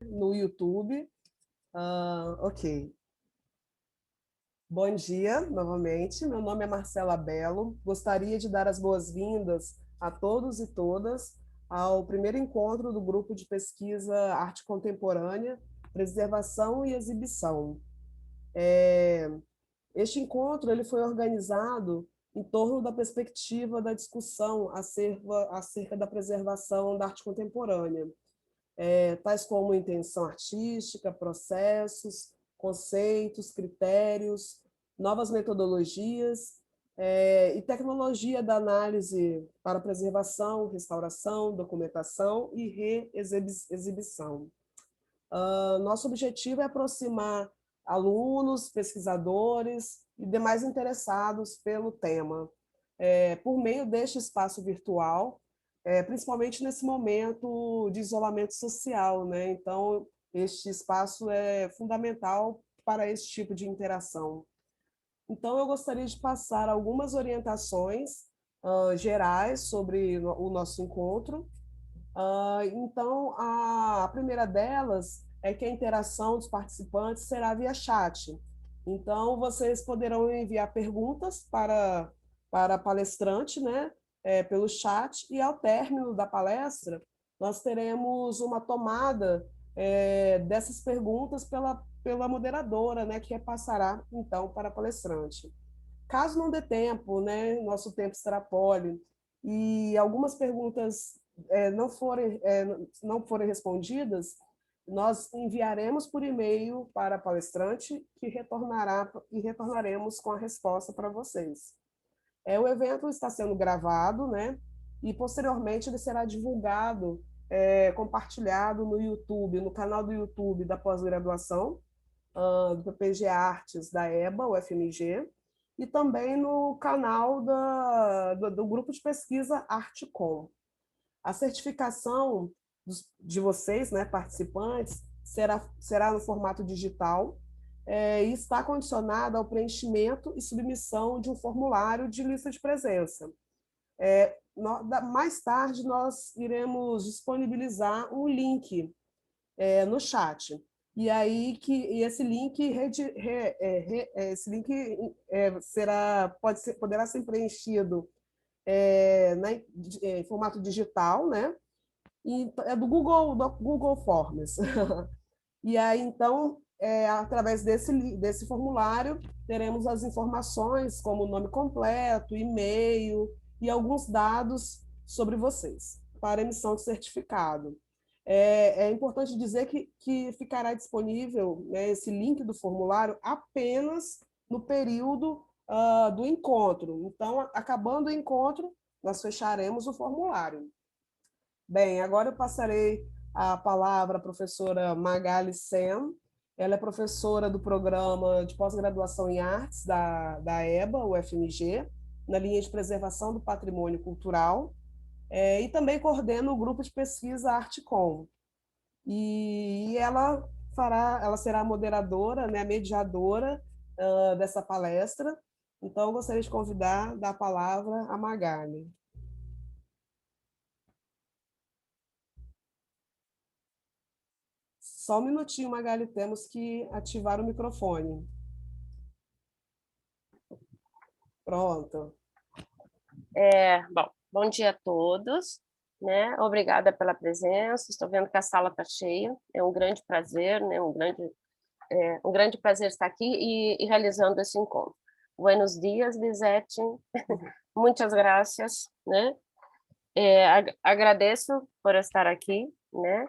no YouTube. Ok. Bom dia, novamente. Meu nome é Marcela Belo. Gostaria de dar as boas-vindas a todos e todas ao primeiro encontro do grupo de pesquisa Arte Contemporânea, Preservação e Exibição. Este encontro ele foi organizado em torno da perspectiva da discussão acerca da preservação da arte contemporânea, tais como intenção artística, processos, conceitos, critérios, novas metodologias e tecnologia da análise para preservação, restauração, documentação e reexibição. Nosso objetivo é aproximar alunos, pesquisadores e demais interessados pelo tema, por meio deste espaço virtual, principalmente nesse momento de isolamento social, né? Então, este espaço é fundamental para esse tipo de interação. Então, eu gostaria de passar algumas orientações gerais sobre o nosso encontro. Então, a primeira delas é que a interação dos participantes será via chat. Então, vocês poderão enviar perguntas para a palestrante, né, pelo chat, e ao término da palestra, nós teremos uma tomada dessas perguntas pela moderadora, né, que passará, então, para a palestrante. Caso não dê tempo, né, nosso tempo extrapole, e algumas perguntas não forem respondidas, nós enviaremos por e-mail para a palestrante, que retornará e retornaremos com a resposta para vocês. O evento está sendo gravado, né? E posteriormente ele será divulgado, compartilhado no YouTube, no canal do YouTube da pós-graduação, do PPG Artes da EBA, o FMG, e também no canal do grupo de pesquisa Artcom. A certificação de vocês, né, participantes, será no formato digital e está condicionada ao preenchimento e submissão de um formulário de lista de presença. Mais tarde, nós iremos disponibilizar um link no chat. E aí esse link poderá ser preenchido em formato digital, né? E é do Google Forms. E aí, então, através desse formulário, teremos as informações, como o nome completo, e-mail e alguns dados sobre vocês, para emissão de certificado. É importante dizer que ficará disponível, né, esse link do formulário apenas no período do encontro. Então, acabando o encontro, nós fecharemos o formulário. Bem, agora eu passarei a palavra à professora Magali Sem. Ela é professora do programa de pós-graduação em artes da EBA, o FMG, na linha de preservação do patrimônio cultural, e também coordena o grupo de pesquisa Artcom. E ela será a moderadora, né, a mediadora dessa palestra. Então, eu gostaria de convidar, dar a palavra a Magali. Só um minutinho, Magali, temos que ativar o microfone. Pronto. Bom dia a todos, né? Obrigada pela presença. Estou vendo que a sala está cheia. É um grande prazer, né? Um grande prazer estar aqui e realizando esse encontro. Buenos dias, Lisete. Muitas graças, né? Agradeço por estar aqui, né?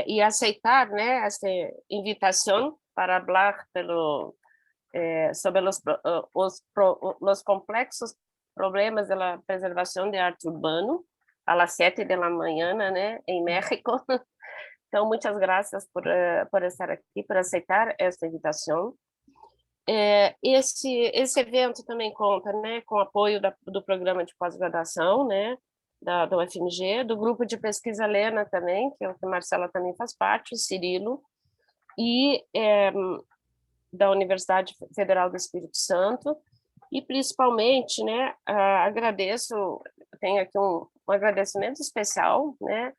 E aceitar, né? Esta invitação para falar sobre os complexos problemas da preservação de arte urbano a las 7 da manhã, né, em México. Então, muitas graças por estar aqui, por aceitar esta invitação. Esse evento também conta, né, com o apoio do programa de pós-graduação, né, do UFMG, do grupo de pesquisa Lena também, que a Marcela também faz parte, o Cirilo, e da Universidade Federal do Espírito Santo, e principalmente, né, agradeço, tenho aqui um agradecimento especial, né,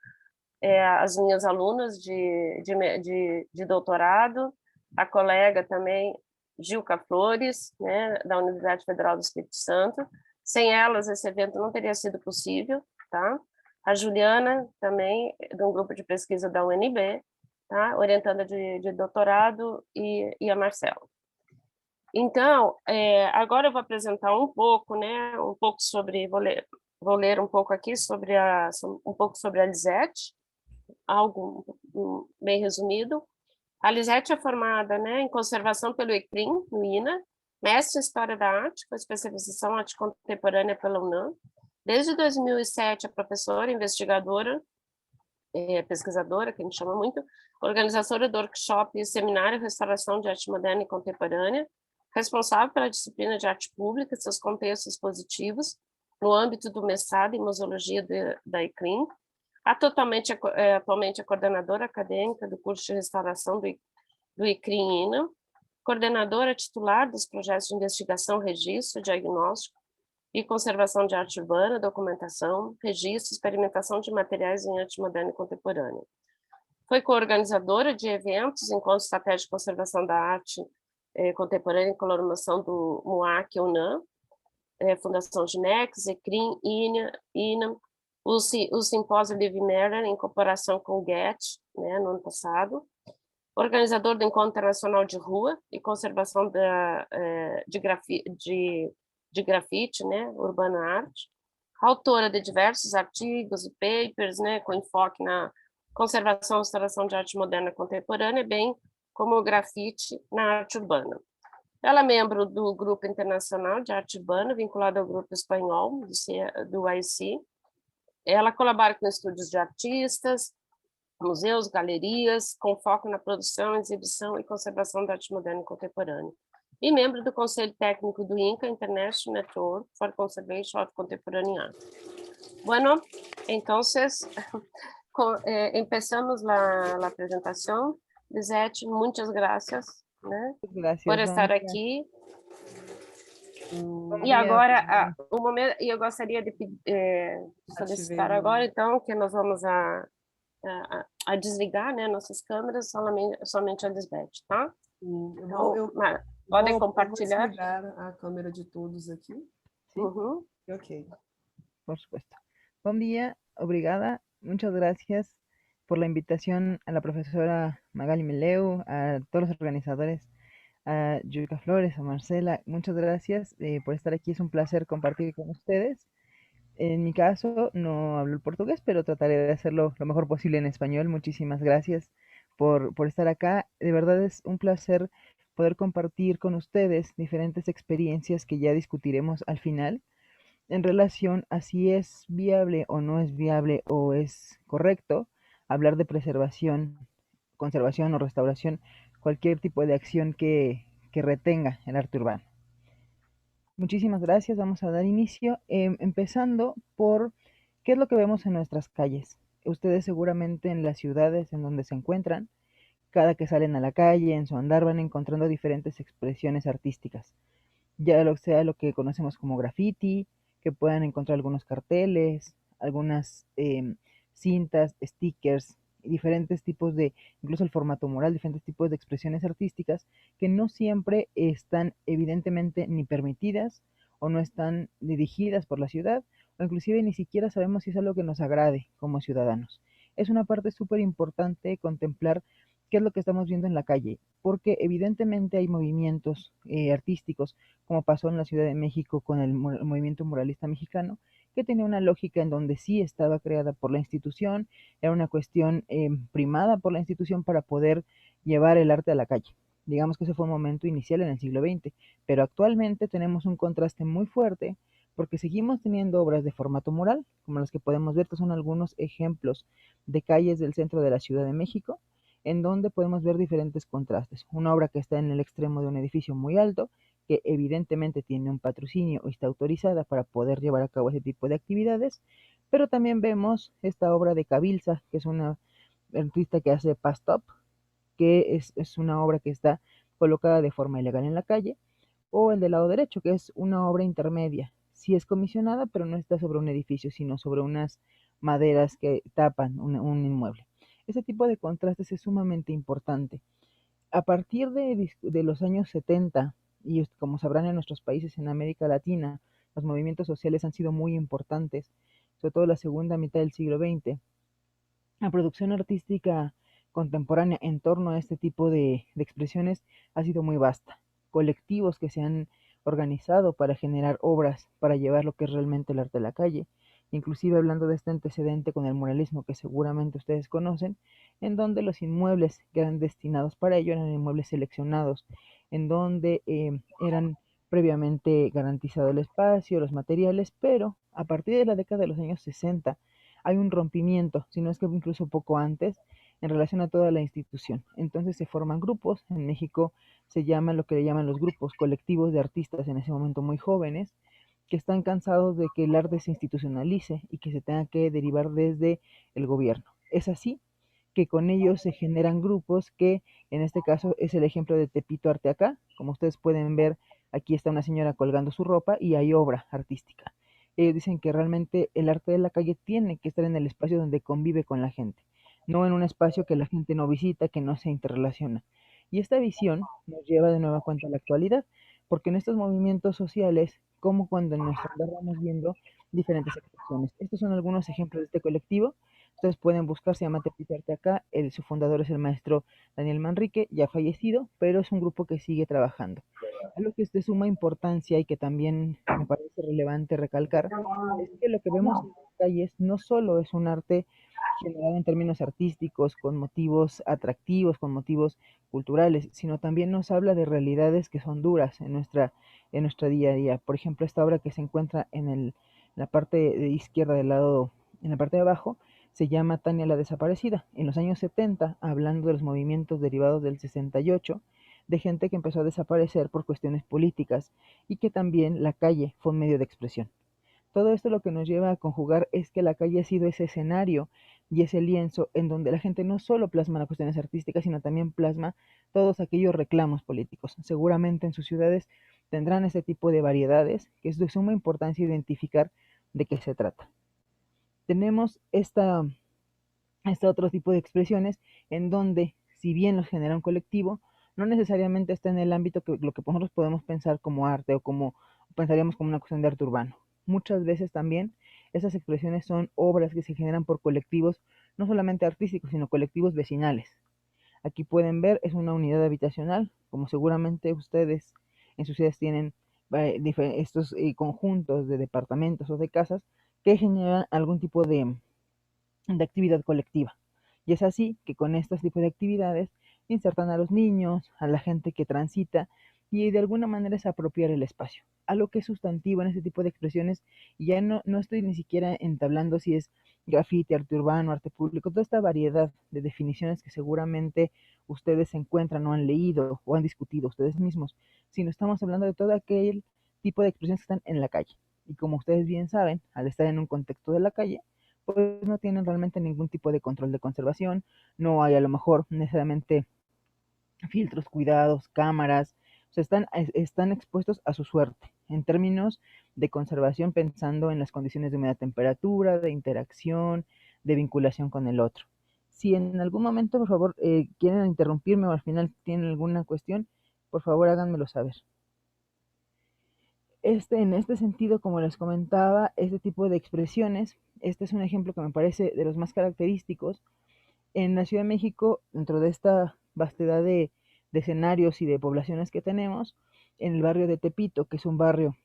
as minhas alunas de doutorado, a colega também, Gilca Flores, né, da Universidade Federal do Espírito Santo. Sem elas, esse evento não teria sido possível, tá? A Juliana, também, de um grupo de pesquisa da UNB, tá? Orientanda de doutorado, e a Marcela. Então, agora eu vou apresentar um pouco, né, um pouco sobre, vou ler um pouco aqui sobre um pouco sobre a Lisete, algo bem resumido. A Lisete é formada, né, em conservação pelo ICRIM, no INA, mestre em História da Arte, com especialização em Arte Contemporânea pela UNAM. Desde 2007 é professora, investigadora, pesquisadora, que a gente chama muito, organizadora do workshop e seminário Restauração de Arte Moderna e Contemporânea, responsável pela disciplina de arte pública e seus contextos positivos, no âmbito do mestrado em museologia da ICRIM. Atualmente é coordenadora acadêmica do curso de restauração do ICRIM-INA, coordenadora titular dos projetos de investigação, registro, diagnóstico e conservação de arte urbana, documentação, registro, experimentação de materiais em arte moderna e contemporânea. Foi coorganizadora de eventos, encontros estratégicos de conservação da arte contemporânea em colaboração do MUAC e UNAM, Fundação Ginex, ECRIM, INA, o simpósio Live Matter, em cooperação com o GET, né, no ano passado, organizador do Encontro Internacional de Rua e Conservação de Grafite, né, Urbana Arte, autora de diversos artigos e papers, né, com enfoque na conservação e restauração de arte moderna contemporânea, bem como o grafite na arte urbana. Ela é membro do Grupo Internacional de Arte Urbana, vinculado ao Grupo Espanhol, do AIC. Ela colabora com estúdios de artistas, museus, galerias, com foco na produção, exibição e conservação da arte moderna e contemporânea. E membro do Conselho Técnico do INCA, International Network for Conservation of Contemporary Art. Bueno, entonces, empezamos la presentación. Lisete, muchas gracias, né, Gracias, por estar aqui. E agora, o momento, eu gostaria de solicitar agora, então, que nós vamos a desligar, né, nossas câmeras, somente a Lisete, tá? Então, podem compartilhar. Vou desligar a câmera de todos aqui. Sí. Ok. Por supuesto. Buen día, obrigada. Muchas gracias por la invitación a la profesora Magali Meleu, a todos los organizadores, a Yuka Flores, a Marcela. Muchas gracias por estar aquí. Es un placer compartir con ustedes. En mi caso, no hablo el portugués, pero trataré de hacerlo lo mejor posible en español. Muchísimas gracias por estar acá. De verdad es un placer poder compartir con ustedes diferentes experiencias que ya discutiremos al final en relación a si es viable o no es viable o es correcto hablar de preservación, conservación o restauración, cualquier tipo de acción que retenga el arte urbano. Muchísimas gracias, vamos a dar inicio, empezando por qué es lo que vemos en nuestras calles. Ustedes seguramente en las ciudades en donde se encuentran, cada que salen a la calle, en su andar, van encontrando diferentes expresiones artísticas, ya sea lo que conocemos como graffiti, que puedan encontrar algunos carteles, algunas cintas, stickers, diferentes tipos de, incluso el formato mural, diferentes tipos de expresiones artísticas que no siempre están evidentemente ni permitidas o no están dirigidas por la ciudad, o inclusive ni siquiera sabemos si es algo que nos agrade como ciudadanos. Es una parte súper importante contemplar qué es lo que estamos viendo en la calle, porque evidentemente hay movimientos artísticos, como pasó en la Ciudad de México con el movimiento muralista mexicano, que tenía una lógica en donde sí estaba creada por la institución, era una cuestión primada por la institución para poder llevar el arte a la calle. Digamos que ese fue un momento inicial en el siglo XX, pero actualmente tenemos un contraste muy fuerte porque seguimos teniendo obras de formato mural, como las que podemos ver. Estos son algunos ejemplos de calles del centro de la Ciudad de México, en donde podemos ver diferentes contrastes. Una obra que está en el extremo de un edificio muy alto, que evidentemente tiene un patrocinio o está autorizada para poder llevar a cabo ese tipo de actividades, pero también vemos esta obra de Cabilza, que es una artista que hace past-up, que es una obra que está colocada de forma ilegal en la calle, o el del lado derecho, que es una obra intermedia. Sí es comisionada, pero no está sobre un edificio, sino sobre unas maderas que tapan un inmueble. Ese tipo de contrastes es sumamente importante. A partir de los años 70, y como sabrán en nuestros países en América Latina, los movimientos sociales han sido muy importantes, sobre todo la segunda mitad del siglo XX. La producción artística contemporánea en torno a este tipo de expresiones ha sido muy vasta. Colectivos que se han organizado para generar obras, para llevar lo que es realmente el arte a la calle, inclusive hablando de este antecedente con el muralismo que seguramente ustedes conocen, en donde los inmuebles que eran destinados para ello eran inmuebles seleccionados, en donde eran previamente garantizado el espacio, los materiales, pero a partir de la década de los años 60 hay un rompimiento, si no es que incluso poco antes, en relación a toda la institución. Entonces se forman grupos, en México se llaman lo que le llaman los grupos colectivos de artistas en ese momento muy jóvenes, que están cansados de que el arte se institucionalice y que se tenga que derivar desde el gobierno. Es así que con ellos se generan grupos que en este caso es el ejemplo de Tepito Arte Acá. Como ustedes pueden ver, aquí está una señora colgando su ropa y hay obra artística. Ellos dicen que realmente el arte de la calle tiene que estar en el espacio donde convive con la gente, no en un espacio que la gente no visita, que no se interrelaciona. Y esta visión nos lleva de nueva cuenta a la actualidad, porque en estos movimientos sociales, como cuando en nuestro andar vamos viendo diferentes expresiones. Estos son algunos ejemplos de este colectivo. Ustedes pueden buscar, se llama Tepito Arte Acá, su fundador es el maestro Daniel Manrique, ya fallecido, pero es un grupo que sigue trabajando. Algo que es de suma importancia y que también me parece relevante recalcar es que lo que vemos en las calles no solo es un arte generado en términos artísticos, con motivos atractivos, con motivos culturales, sino también nos habla de realidades que son duras en nuestra día a día. Por ejemplo, esta obra que se encuentra en la parte de izquierda del lado, en la parte de abajo, se llama Tania la Desaparecida. En los años 70, hablando de los movimientos derivados del 68, de gente que empezó a desaparecer por cuestiones políticas y que también la calle fue un medio de expresión. Todo esto lo que nos lleva a conjugar es que la calle ha sido ese escenario y ese lienzo en donde la gente no solo plasma las cuestiones artísticas, sino también plasma todos aquellos reclamos políticos. Seguramente en sus ciudades tendrán ese tipo de variedades que es de suma importancia identificar de qué se trata. Tenemos este otro tipo de expresiones en donde, si bien los genera un colectivo, no necesariamente está en el ámbito que lo que nosotros podemos pensar como arte o como pensaríamos como una cuestión de arte urbano. Muchas veces también esas expresiones son obras que se generan por colectivos, no solamente artísticos, sino colectivos vecinales. Aquí pueden ver, es una unidad habitacional, como seguramente ustedes en sus ciudades tienen estos conjuntos de departamentos o de casas que generan algún tipo de actividad colectiva. Y es así que con estos tipos de actividades insertan a los niños, a la gente que transita y de alguna manera es apropiar el espacio. Algo que es sustantivo en este tipo de expresiones, y ya no estoy ni siquiera entablando si es grafiti, arte urbano, arte público, toda esta variedad de definiciones que seguramente ustedes encuentran o han leído o han discutido ustedes mismos, sino estamos hablando de todo aquel tipo de expresiones que están en la calle. Y como ustedes bien saben, al estar en un contexto de la calle, pues no tienen realmente ningún tipo de control de conservación, no hay a lo mejor necesariamente filtros, cuidados, cámaras, o sea, están expuestos a su suerte en términos de conservación pensando en las condiciones de humedad, temperatura, de interacción, de vinculación con el otro. Si en algún momento, por favor, quieren interrumpirme o al final tienen alguna cuestión, por favor háganmelo saber. En este sentido, como les comentaba, este tipo de expresiones, este es un ejemplo que me parece de los más característicos. En la Ciudad de México, dentro de esta vastedad de escenarios y de poblaciones que tenemos, en el barrio de Tepito, que es un barrio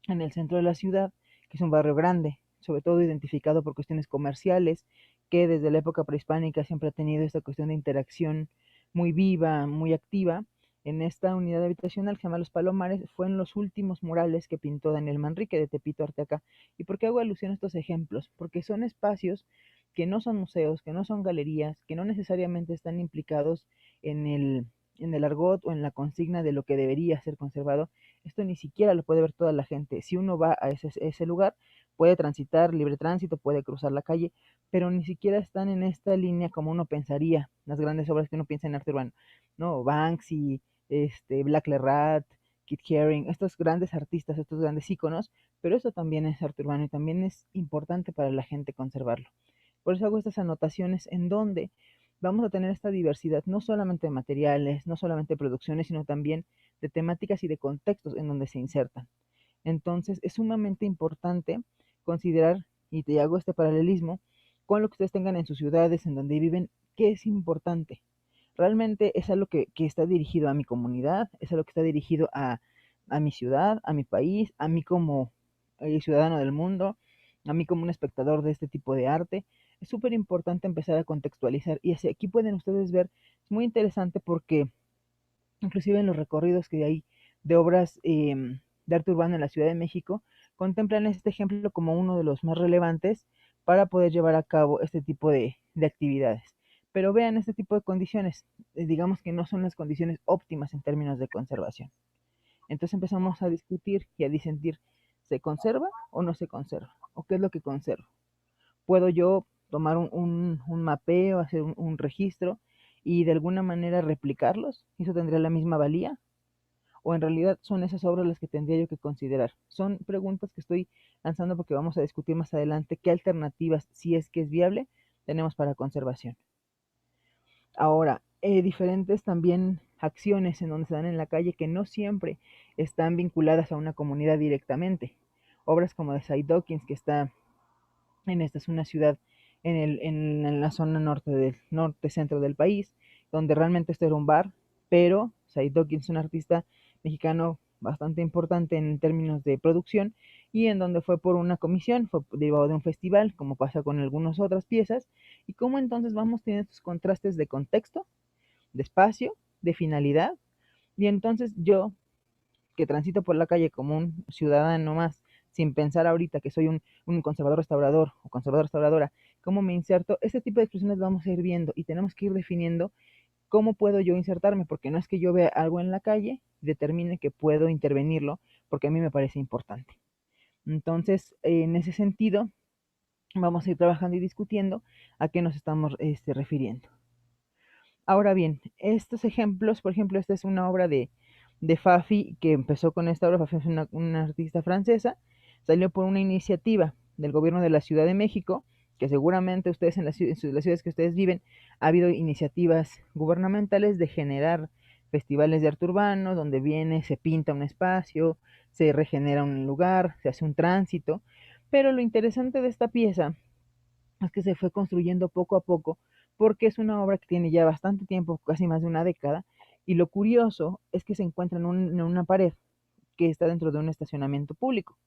en el centro de la ciudad, que es un barrio grande, sobre todo identificado por cuestiones comerciales, que desde la época prehispánica siempre ha tenido esta cuestión de interacción muy viva, muy activa. En esta unidad habitacional que se llama Los Palomares, fue en los últimos murales que pintó Daniel Manrique de Tepito Arte Acá. ¿Y por qué hago alusión a estos ejemplos? Porque son espacios que no son museos, que no son galerías, que no necesariamente están implicados en el argot o en la consigna de lo que debería ser conservado. Esto ni siquiera lo puede ver toda la gente. Si uno va a ese lugar, puede transitar, libre tránsito, puede cruzar la calle, pero ni siquiera están en esta línea como uno pensaría, las grandes obras que uno piensa en arte urbano. No, Banksy, Black Rat, Kit Haring, estos grandes artistas, estos grandes íconos, pero eso también es arte urbano y también es importante para la gente conservarlo. Por eso hago estas anotaciones en donde vamos a tener esta diversidad, no solamente de materiales, no solamente de producciones, sino también de temáticas y de contextos en donde se insertan. Entonces, es sumamente importante considerar, y te hago este paralelismo, con lo que ustedes tengan en sus ciudades, en donde viven, qué es importante. Realmente es algo que está dirigido a mi comunidad, es algo que está dirigido a mi ciudad, a mi país, a mí como ciudadano del mundo, a mí como un espectador de este tipo de arte. Es súper importante empezar a contextualizar y así aquí pueden ustedes ver, es muy interesante porque inclusive en los recorridos que hay de obras de arte urbano en la Ciudad de México, contemplan este ejemplo como uno de los más relevantes para poder llevar a cabo este tipo de actividades. Pero vean este tipo de condiciones, digamos que no son las condiciones óptimas en términos de conservación. Entonces empezamos a discutir y a disentir, ¿se conserva o no se conserva? ¿O qué es lo que conservo? ¿Puedo yo tomar un mapeo, hacer un registro y de alguna manera replicarlos? ¿Eso tendría la misma valía? ¿O en realidad son esas obras las que tendría yo que considerar? Son preguntas que estoy lanzando porque vamos a discutir más adelante qué alternativas, si es que es viable, tenemos para conservación. Ahora, diferentes también acciones en donde se dan en la calle que no siempre están vinculadas a una comunidad directamente. Obras como de Cy Dawkins, que está en esta es una ciudad en la zona norte centro del país, donde realmente esto era un bar, pero Cy Dawkins es un artista mexicano bastante importante en términos de producción y en donde fue por una comisión, fue derivado de un festival, como pasa con algunas otras piezas, y cómo entonces vamos teniendo estos contrastes de contexto, de espacio, de finalidad, y entonces yo, que transito por la calle como un ciudadano más, sin pensar ahorita que soy un conservador restaurador o conservador restauradora, cómo me inserto, ese tipo de expresiones vamos a ir viendo y tenemos que ir definiendo cómo puedo yo insertarme, porque no es que yo vea algo en la calle y determine que puedo intervenirlo, porque a mí me parece importante. Entonces, en ese sentido, vamos a ir trabajando y discutiendo a qué nos estamos refiriendo. Ahora bien, estos ejemplos, por ejemplo, esta es una obra de Fafi que empezó con esta obra. Fafi es una artista francesa, salió por una iniciativa del gobierno de la Ciudad de México, que seguramente ustedes en las ciudades que ustedes viven, ha habido iniciativas gubernamentales de generar festivales de arte urbano, donde viene, se pinta un espacio, se regenera un lugar, se hace un tránsito, pero lo interesante de esta pieza es que se fue construyendo poco a poco, porque es una obra que tiene ya bastante tiempo, casi más de una década, y lo curioso es que se encuentra en una pared que está dentro de un estacionamiento público.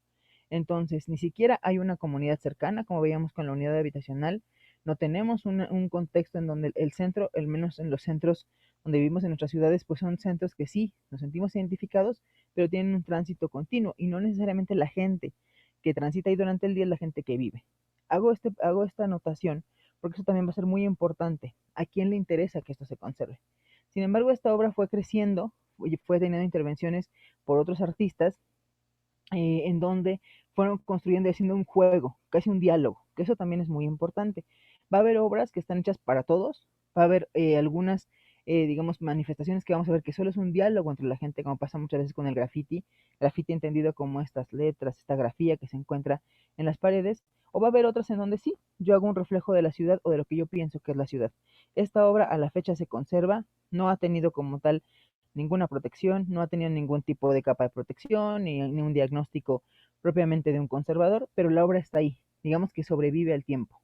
Entonces, ni siquiera hay una comunidad cercana, como veíamos con la unidad habitacional, no tenemos un contexto en donde el centro, al menos en los centros donde vivimos en nuestras ciudades, pues son centros que sí, nos sentimos identificados, pero tienen un tránsito continuo y no necesariamente la gente que transita ahí durante el día es la gente que vive. Hago esta anotación porque eso también va a ser muy importante. ¿A quién le interesa que esto se conserve? Sin embargo, esta obra fue creciendo, fue teniendo intervenciones por otros artistas, en donde fueron construyendo y haciendo un juego, casi un diálogo, que eso también es muy importante. Va a haber obras que están hechas para todos, va a haber algunas, digamos, manifestaciones que vamos a ver que solo es un diálogo entre la gente, como pasa muchas veces con el graffiti entendido como estas letras, esta grafía que se encuentra en las paredes, o va a haber otras en donde sí, yo hago un reflejo de la ciudad o de lo que yo pienso que es la ciudad. Esta obra a la fecha se conserva, no ha tenido como tal ninguna protección, no ha tenido ningún tipo de capa de protección, ni un diagnóstico propiamente de un conservador, pero la obra está ahí, digamos que sobrevive al tiempo.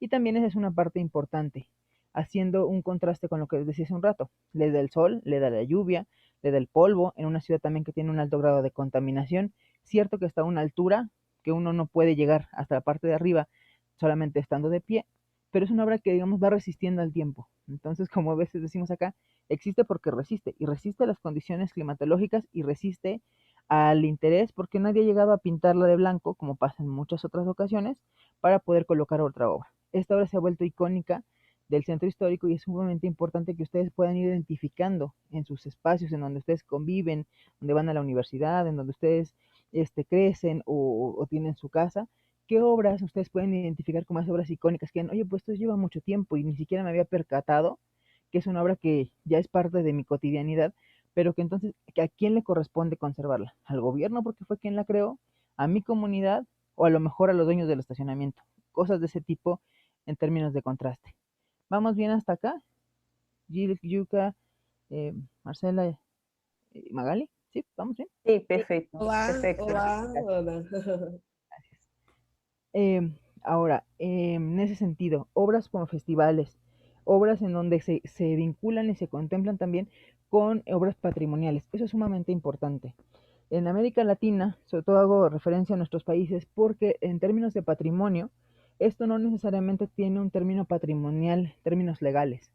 Y también esa es una parte importante, haciendo un contraste con lo que les decía hace un rato. Le da el sol, le da la lluvia, le da el polvo, en una ciudad también que tiene un alto grado de contaminación. Cierto que está a una altura que uno no puede llegar hasta la parte de arriba solamente estando de pie, pero es una obra que, digamos, va resistiendo al tiempo. Entonces, como a veces decimos acá, existe porque resiste, y resiste a las condiciones climatológicas y resiste al interés, porque nadie ha llegado a pintarla de blanco, como pasa en muchas otras ocasiones, para poder colocar otra obra. Esta obra se ha vuelto icónica del centro histórico y es sumamente importante que ustedes puedan ir identificando en sus espacios, en donde ustedes conviven, donde van a la universidad, en donde ustedes crecen o tienen su casa, qué obras ustedes pueden identificar como esas obras icónicas que, oye, pues esto lleva mucho tiempo y ni siquiera me había percatado que es una obra que ya es parte de mi cotidianidad, pero que entonces, ¿a quién le corresponde conservarla? ¿Al gobierno porque fue quien la creó? ¿A mi comunidad? ¿O a lo mejor a los dueños del estacionamiento? Cosas de ese tipo en términos de contraste. ¿Vamos bien hasta acá? Gil, Yuka, Marcela, Magali, ¿sí? ¿Vamos bien? Sí, perfecto, Olá, perfecto. olá, Ana. Ahora, en ese sentido, obras como festivales, obras en donde se vinculan y se contemplan también con obras patrimoniales. Eso es sumamente importante. En América Latina, sobre todo hago referencia a nuestros países porque en términos de patrimonio, esto no necesariamente tiene un término patrimonial, términos legales.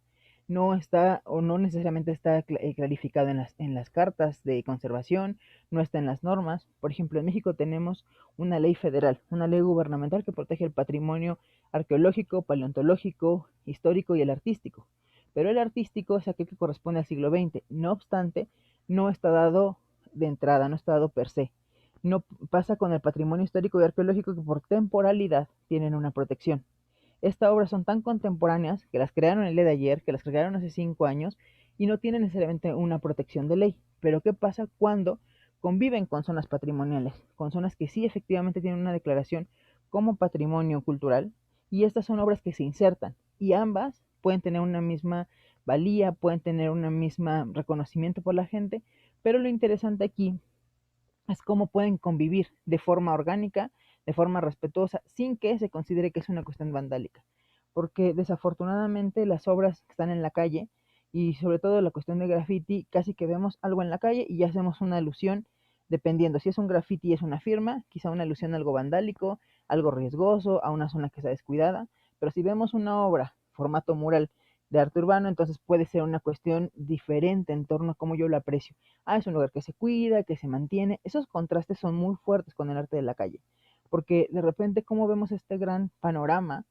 No está o no necesariamente está clarificado en las cartas de conservación, no está en las normas. Por ejemplo, en México tenemos una ley federal, una ley gubernamental que protege el patrimonio arqueológico, paleontológico, histórico y el artístico. Pero el artístico es aquel que corresponde al siglo XX. No obstante, no está dado de entrada, no está dado per se. No pasa con el patrimonio histórico y arqueológico que por temporalidad tienen una protección. Estas obras son tan contemporáneas que las crearon el día de ayer, que las crearon hace 5 años y no tienen necesariamente una protección de ley. Pero ¿qué pasa cuando conviven con zonas patrimoniales? Con zonas que sí efectivamente tienen una declaración como patrimonio cultural y estas son obras que se insertan y ambas pueden tener una misma valía, pueden tener una misma reconocimiento por la gente, pero lo interesante aquí es cómo pueden convivir de forma orgánica, de forma respetuosa, sin que se considere que es una cuestión vandálica. Porque desafortunadamente las obras que están en la calle, y sobre todo la cuestión de graffiti, casi que vemos algo en la calle y ya hacemos una alusión, dependiendo si es un graffiti es una firma, quizá una alusión a algo vandálico, algo riesgoso, a una zona que está descuidada, pero si vemos una obra, formato mural, de arte urbano, entonces puede ser una cuestión diferente en torno a cómo yo lo aprecio. Es un lugar que se cuida, que se mantiene. Esos contrastes son muy fuertes con el arte de la calle, porque de repente cómo vemos este gran panorama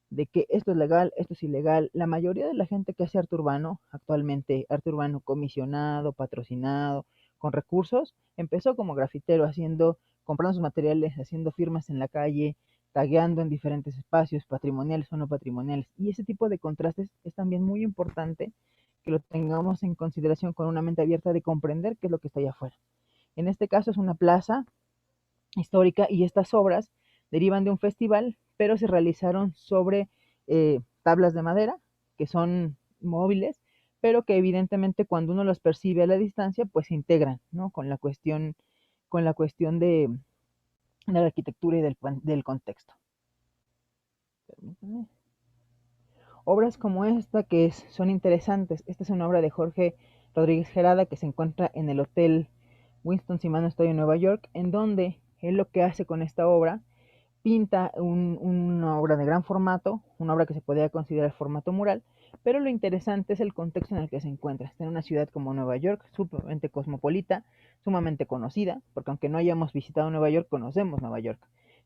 de que esto es legal, esto es ilegal. La mayoría de la gente que hace arte urbano, actualmente arte urbano comisionado, patrocinado, con recursos, empezó como grafitero comprando sus materiales, haciendo firmas en la calle, tagueando en diferentes espacios, patrimoniales o no patrimoniales. Y ese tipo de contrastes es también muy importante que lo tengamos en consideración con una mente abierta de comprender qué es lo que está allá afuera. En este caso es una plaza histórica y estas obras derivan de un festival, pero se realizaron sobre tablas de madera que son móviles, pero que evidentemente cuando uno las percibe a la distancia, pues se integran, ¿no? Con la cuestión de la arquitectura y del contexto. Permítame. Obras como esta son interesantes. Esta es una obra de Jorge Rodríguez Gerada que se encuentra en el Hotel Winston, si mal no estoy, en Nueva York, en donde él lo que hace con esta obra, pinta una obra de gran formato, una obra que se podría considerar formato mural, pero lo interesante es el contexto en el que se encuentra. Está en una ciudad como Nueva York, sumamente cosmopolita, sumamente conocida, porque aunque no hayamos visitado Nueva York, conocemos Nueva York.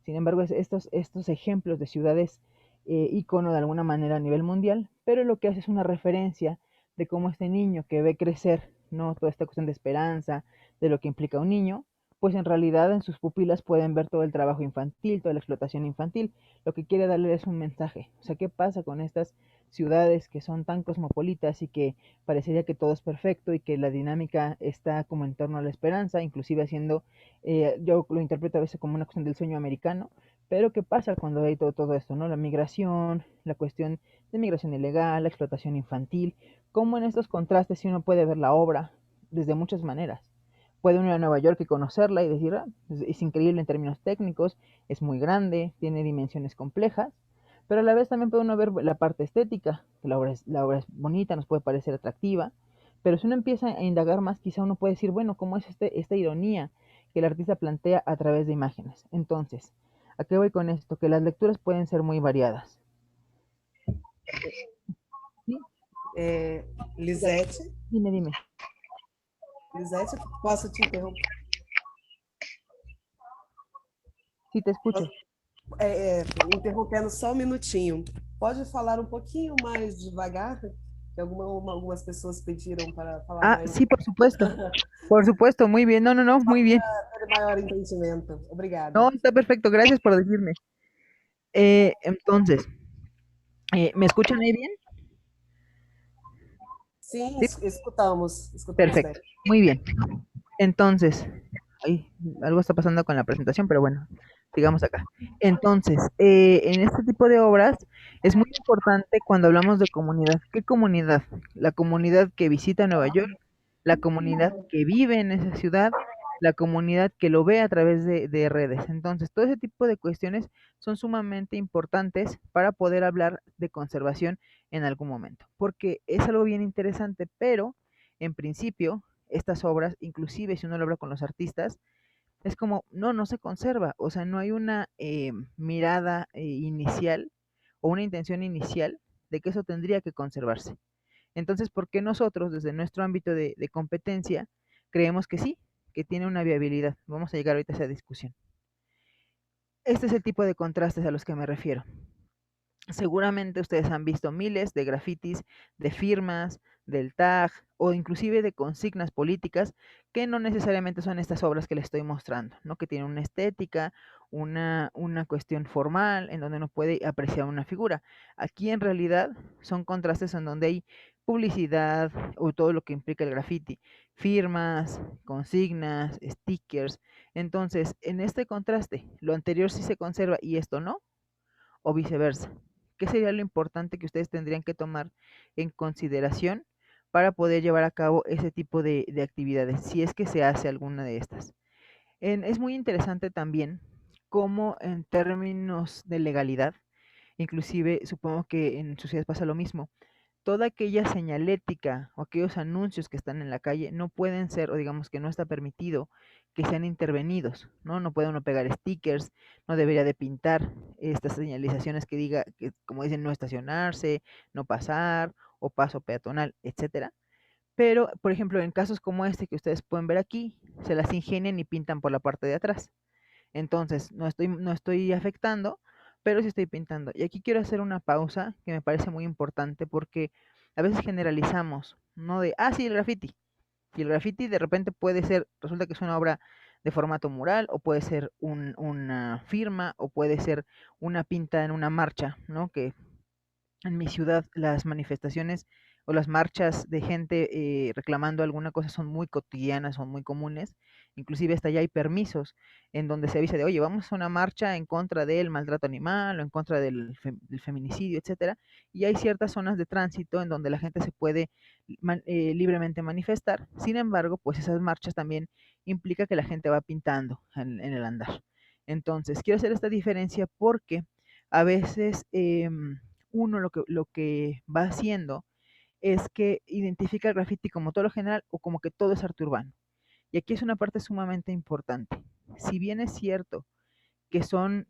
Sin embargo, estos ejemplos de ciudades ícono de alguna manera a nivel mundial, pero lo que hace es una referencia de cómo este niño que ve crecer, ¿no? Toda esta cuestión de esperanza, de lo que implica un niño, pues en realidad en sus pupilas pueden ver todo el trabajo infantil, toda la explotación infantil. Lo que quiere darle es un mensaje. O sea, ¿qué pasa con estas ciudades que son tan cosmopolitas y que parecería que todo es perfecto y que la dinámica está como en torno a la esperanza, inclusive haciendo, yo lo interpreto a veces como una cuestión del sueño americano, pero ¿qué pasa cuando hay todo esto, ¿no? La migración, la cuestión de migración ilegal, la explotación infantil, cómo en estos contrastes si uno puede ver la obra desde muchas maneras. Puede uno ir a Nueva York y conocerla y decir, es increíble en términos técnicos, es muy grande, tiene dimensiones complejas, pero a la vez también puede uno ver la parte estética, que la obra es bonita, nos puede parecer atractiva, pero si uno empieza a indagar más, quizá uno puede decir, bueno, ¿cómo es esta ironía que el artista plantea a través de imágenes? Entonces, ¿a qué voy con esto? Que las lecturas pueden ser muy variadas. ¿Sí? Lisete. Dime. Lisete, posso te interromper? Sí, te escucho. Interrompendo só um minutinho. Pode falar um pouquinho mais devagar? Que algumas pessoas pediram para falar mais. Sí, por supuesto. Por supuesto, muy bien. No, muy bien. Para ter maior entendimento. Obrigada. No, está perfecto. Gracias por decirme. Entonces, ¿me escuchan ahí bien? Sim, ¿Sí? escutamos Perfecto, bem. muy bien. Entonces, ay, algo está pasando con la presentación, pero bueno, sigamos acá. Entonces, en este tipo de obras es muy importante cuando hablamos de comunidad. ¿Qué comunidad? La comunidad que visita Nueva York, la comunidad que vive en esa ciudad, la comunidad que lo ve a través de redes. Entonces, todo ese tipo de cuestiones son sumamente importantes para poder hablar de conservación en algún momento, porque es algo bien interesante, pero en principio estas obras, inclusive si uno lo habla con los artistas, es como, no se conserva, o sea, no hay una mirada inicial o una intención inicial de que eso tendría que conservarse. Entonces, ¿por qué nosotros, desde nuestro ámbito de competencia, creemos que sí, que tiene una viabilidad? Vamos a llegar ahorita a esa discusión. Este es el tipo de contrastes a los que me refiero. Seguramente ustedes han visto miles de grafitis, de firmas, del tag o inclusive de consignas políticas que no necesariamente son estas obras que les estoy mostrando, ¿no? Que tienen una estética, una cuestión formal en donde uno puede apreciar una figura. Aquí en realidad son contrastes en donde hay publicidad o todo lo que implica el graffiti, firmas, consignas, stickers. Entonces, en este contraste, lo anterior sí se conserva y esto no, o viceversa. ¿Qué sería lo importante que ustedes tendrían que tomar en consideración para poder llevar a cabo ese tipo de actividades, si es que se hace alguna de estas? Es muy interesante también cómo en términos de legalidad, inclusive supongo que en sociedades pasa lo mismo, toda aquella señalética o aquellos anuncios que están en la calle no pueden ser, o digamos que no está permitido que sean intervenidos, ¿no? No puede uno pegar stickers, no debería de pintar estas señalizaciones que diga, que, como dicen, no estacionarse, no pasar, o paso peatonal, etcétera. Pero, por ejemplo, en casos como este que ustedes pueden ver aquí, se las ingenian y pintan por la parte de atrás. Entonces, no estoy afectando, pero sí estoy pintando. Y aquí quiero hacer una pausa que me parece muy importante porque a veces generalizamos, ¿no? De, sí, el graffiti. Y el graffiti de repente puede ser, resulta que es una obra de formato mural, o puede ser una firma, o puede ser una pinta en una marcha, ¿no? Que en mi ciudad las manifestaciones o las marchas de gente reclamando alguna cosa son muy cotidianas, son muy comunes. Inclusive hasta allá hay permisos en donde se avisa de, oye, vamos a una marcha en contra del maltrato animal o en contra del feminicidio, etcétera. Y hay ciertas zonas de tránsito en donde la gente se puede libremente manifestar. Sin embargo, pues esas marchas también implica que la gente va pintando en el andar. Entonces, quiero hacer esta diferencia porque a veces uno lo que va haciendo es que identifica el graffiti como todo lo general o como que todo es arte urbano. Y aquí es una parte sumamente importante. Si bien es cierto que son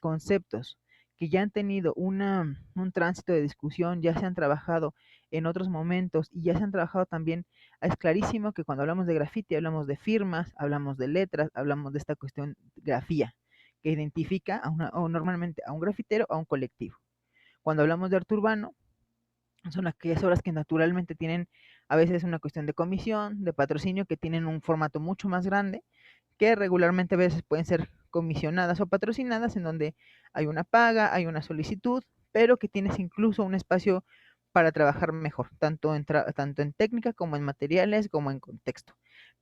conceptos que ya han tenido un tránsito de discusión, ya se han trabajado en otros momentos y ya se han trabajado también, es clarísimo que cuando hablamos de graffiti hablamos de firmas, hablamos de letras, hablamos de esta cuestión grafía, que identifica o normalmente a un grafitero o a un colectivo. Cuando hablamos de arte urbano, son aquellas obras que naturalmente tienen a veces una cuestión de comisión, de patrocinio, que tienen un formato mucho más grande, que regularmente a veces pueden ser comisionadas o patrocinadas, en donde hay una paga, hay una solicitud, pero que tienes incluso un espacio para trabajar mejor, tanto en técnica como en materiales, como en contexto.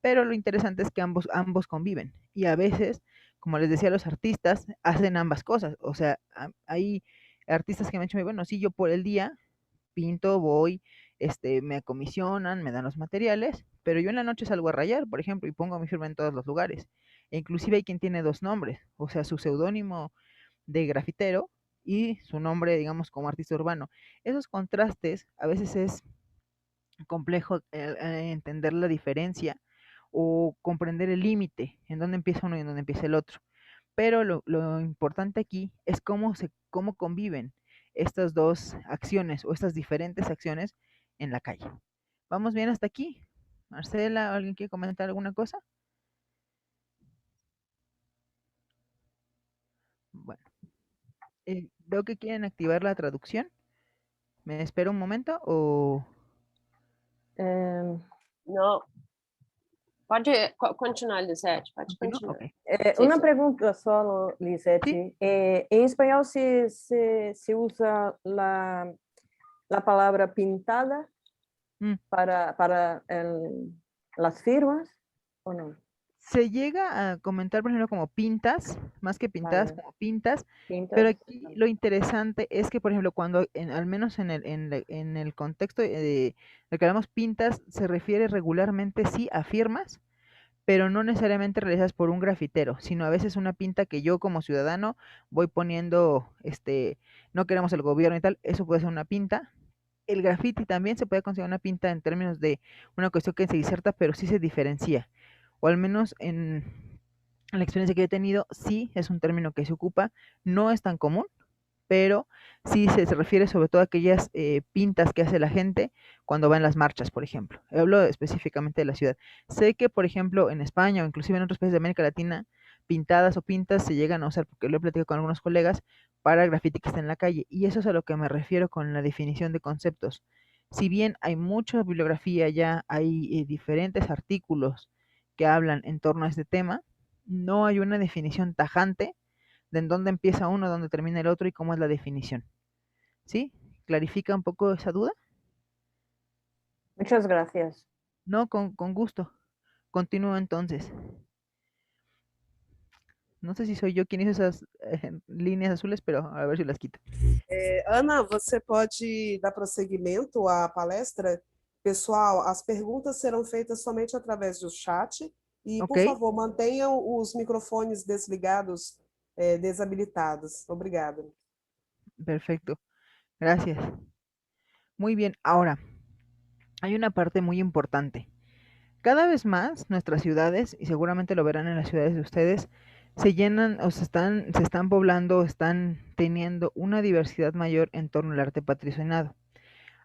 Pero lo interesante es que ambos conviven y a veces, como les decía, los artistas hacen ambas cosas. O sea, hay artistas que me han dicho, bueno, sí, yo por el día pinto, voy, me comisionan, me dan los materiales, pero yo en la noche salgo a rayar, por ejemplo, y pongo mi firma en todos los lugares. E inclusive hay quien tiene dos nombres, o sea, su seudónimo de grafitero y su nombre, digamos, como artista urbano. Esos contrastes a veces es complejo entender la diferencia o comprender el límite en dónde empieza uno y en dónde empieza el otro. Pero lo importante aquí es cómo conviven estas dos acciones o estas diferentes acciones en la calle. ¿Vamos bien hasta aquí? Marcela, ¿alguien quiere comentar alguna cosa? Bueno, veo que quieren activar la traducción. ¿Me espero un momento o...? Não, pode continuar, Lisete, pode ¿Continúo? continuar. Ok. Sim, Una sim. pregunta solo, Sí. Lisette. En español se usa la palabra pintada. Mm. para las firmas o no? Se llega a comentar, por ejemplo, como pintas, más que pintadas, Vale, como pintas, pero pintas. aquí lo interesante es que, por ejemplo, cuando, al menos en el contexto de lo que hablamos pintas, se refiere regularmente sí a firmas, pero no necesariamente realizadas por un grafitero, sino a veces una pinta que yo como ciudadano voy poniendo, no queremos el gobierno y tal, eso puede ser una pinta. El graffiti también se puede considerar una pinta en términos de una cuestión que se diserta, pero sí se diferencia, o al menos en la experiencia que he tenido, sí es un término que se ocupa, no es tan común, pero sí se refiere sobre todo a aquellas pintas que hace la gente cuando va en las marchas, por ejemplo. Hablo específicamente de la ciudad. Sé que, por ejemplo, en España o inclusive en otros países de América Latina, pintadas o pintas se llegan a usar, porque lo he platicado con algunos colegas, para el grafiti que está en la calle. Y eso es a lo que me refiero con la definición de conceptos. Si bien hay mucha bibliografía ya, hay diferentes artículos que hablan en torno a este tema, no hay una definición tajante de en dónde empieza uno, dónde termina el otro y cómo es la definición. ¿Sí? ¿Clarifica un poco esa duda? Muchas gracias. No, con gusto. Continúo entonces. No sé si soy yo quien hizo esas líneas azules, pero a ver si las quito. Ana, você pode dar prosseguimento à palestra? Pessoal, as perguntas serão feitas somente através do chat e, Ok, por favor, mantenham os microfones desligados, desabilitados. Obrigada. perfecto. Gracias. Muy bien, ahora, hay una parte muy importante. Cada vez más nuestras ciudades, y seguramente lo verán en las ciudades de ustedes, se llenan o se están poblando, están teniendo una diversidad mayor en torno al arte patrocinado.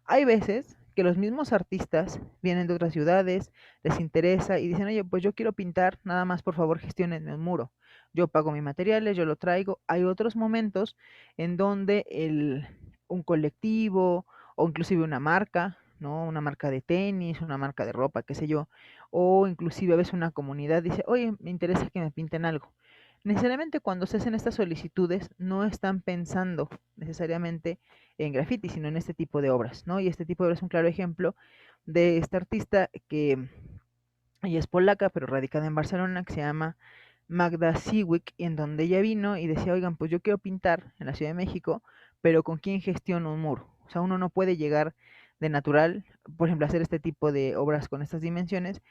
Hay veces que los mismos artistas vienen de otras ciudades, les interesa y dicen, oye, pues yo quiero pintar, nada más por favor gestionenme un muro. Yo pago mis materiales, yo lo traigo. Hay otros momentos en donde un colectivo o inclusive una marca, ¿no? Una marca de tenis, una marca de ropa, qué sé yo, o inclusive a veces una comunidad dice, oye, me interesa que me pinten algo. Necesariamente cuando se hacen estas solicitudes no están pensando necesariamente en graffiti, sino en este tipo de obras, ¿no? Y este tipo de obras es un claro ejemplo de esta artista que ella es polaca, pero radicada en Barcelona, que se llama Magda Siwick, y en donde ella vino y decía, oigan, pues yo quiero pintar en la Ciudad de México, pero ¿con quién gestiono un muro? O sea, uno no puede llegar de natural, por ejemplo, a hacer este tipo de obras con estas dimensiones,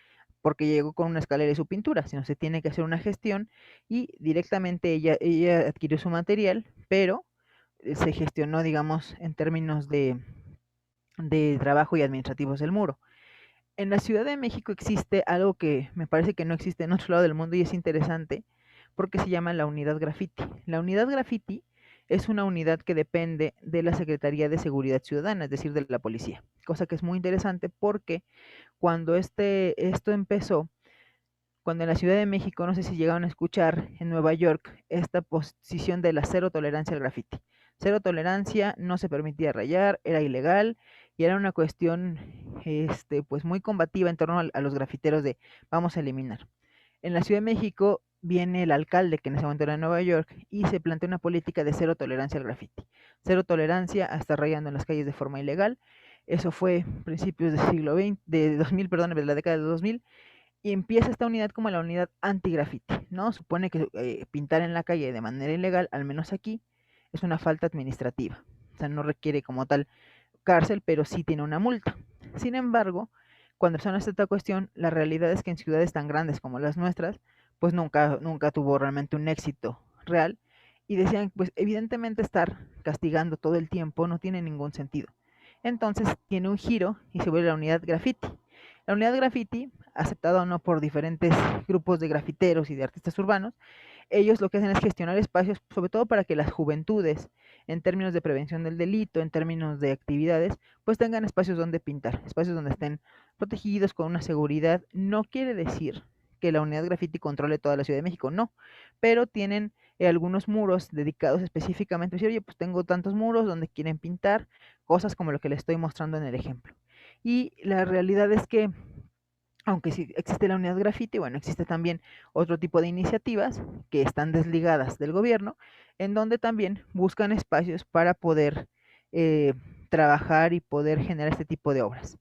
porque llegó con una escalera y su pintura, sino se tiene que hacer una gestión y directamente ella adquirió su material, pero se gestionó, digamos, en términos de trabajo y administrativos del muro. En la Ciudad de México existe algo que me parece que no existe en otro lado del mundo y es interesante porque se llama la unidad graffiti. La unidad graffiti es una unidad que depende de la Secretaría de Seguridad Ciudadana, es decir, de la policía. Cosa que es muy interesante porque cuando esto empezó, cuando en la Ciudad de México, no sé si llegaron a escuchar en Nueva York esta posición de la cero tolerancia al graffiti. Cero tolerancia, no se permitía rayar, era ilegal y era una cuestión pues muy combativa en torno a los grafiteros de vamos a eliminar. En la Ciudad de México viene el alcalde, que en ese momento era de Nueva York, y se plantea una política de cero tolerancia al graffiti. Cero tolerancia a estar rayando en las calles de forma ilegal. Eso fue principios del siglo XX, de 2000, perdón, de la década de 2000, y empieza esta unidad como la unidad anti-graffiti, ¿no? Supone que pintar en la calle de manera ilegal, al menos aquí, es una falta administrativa. O sea, no requiere como tal cárcel, pero sí tiene una multa. Sin embargo, cuando se hace esta cuestión, la realidad es que en ciudades tan grandes como las nuestras, pues nunca tuvo realmente un éxito real. Y decían, pues evidentemente estar castigando todo el tiempo no tiene ningún sentido. Entonces tiene un giro y se vuelve la unidad graffiti. La unidad graffiti, aceptada o no por diferentes grupos de grafiteros y de artistas urbanos, ellos lo que hacen es gestionar espacios, sobre todo para que las juventudes, en términos de prevención del delito, en términos de actividades, pues tengan espacios donde pintar, espacios donde estén protegidos con una seguridad. No quiere decir que la unidad graffiti controle toda la Ciudad de México, no, pero tienen algunos muros dedicados específicamente, decir, oye, pues tengo tantos muros donde quieren pintar, cosas como lo que les estoy mostrando en el ejemplo. Y la realidad es que aunque sí existe la unidad graffiti, bueno, existe también otro tipo de iniciativas que están desligadas del gobierno, en donde también buscan espacios para poder eh, trabajar y poder generar este tipo de obras.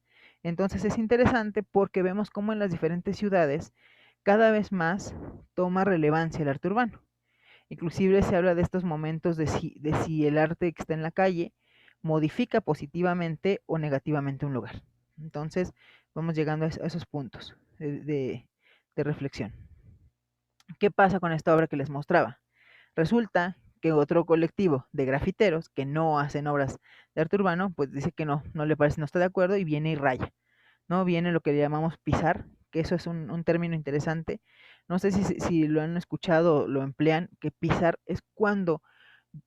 Entonces es interesante porque vemos cómo en las diferentes ciudades cada vez más toma relevancia el arte urbano. Inclusive se habla de estos momentos de si el arte que está en la calle modifica positivamente o negativamente un lugar. Entonces vamos llegando a esos puntos de reflexión. ¿Qué pasa con esta obra que les mostraba? Resulta que otro colectivo de grafiteros que no hacen obras de arte urbano, pues dice que no le parece, no está de acuerdo y viene y raya, ¿no? Viene lo que le llamamos pisar, que eso es un término interesante. No sé si lo han escuchado o lo emplean, que pisar es cuando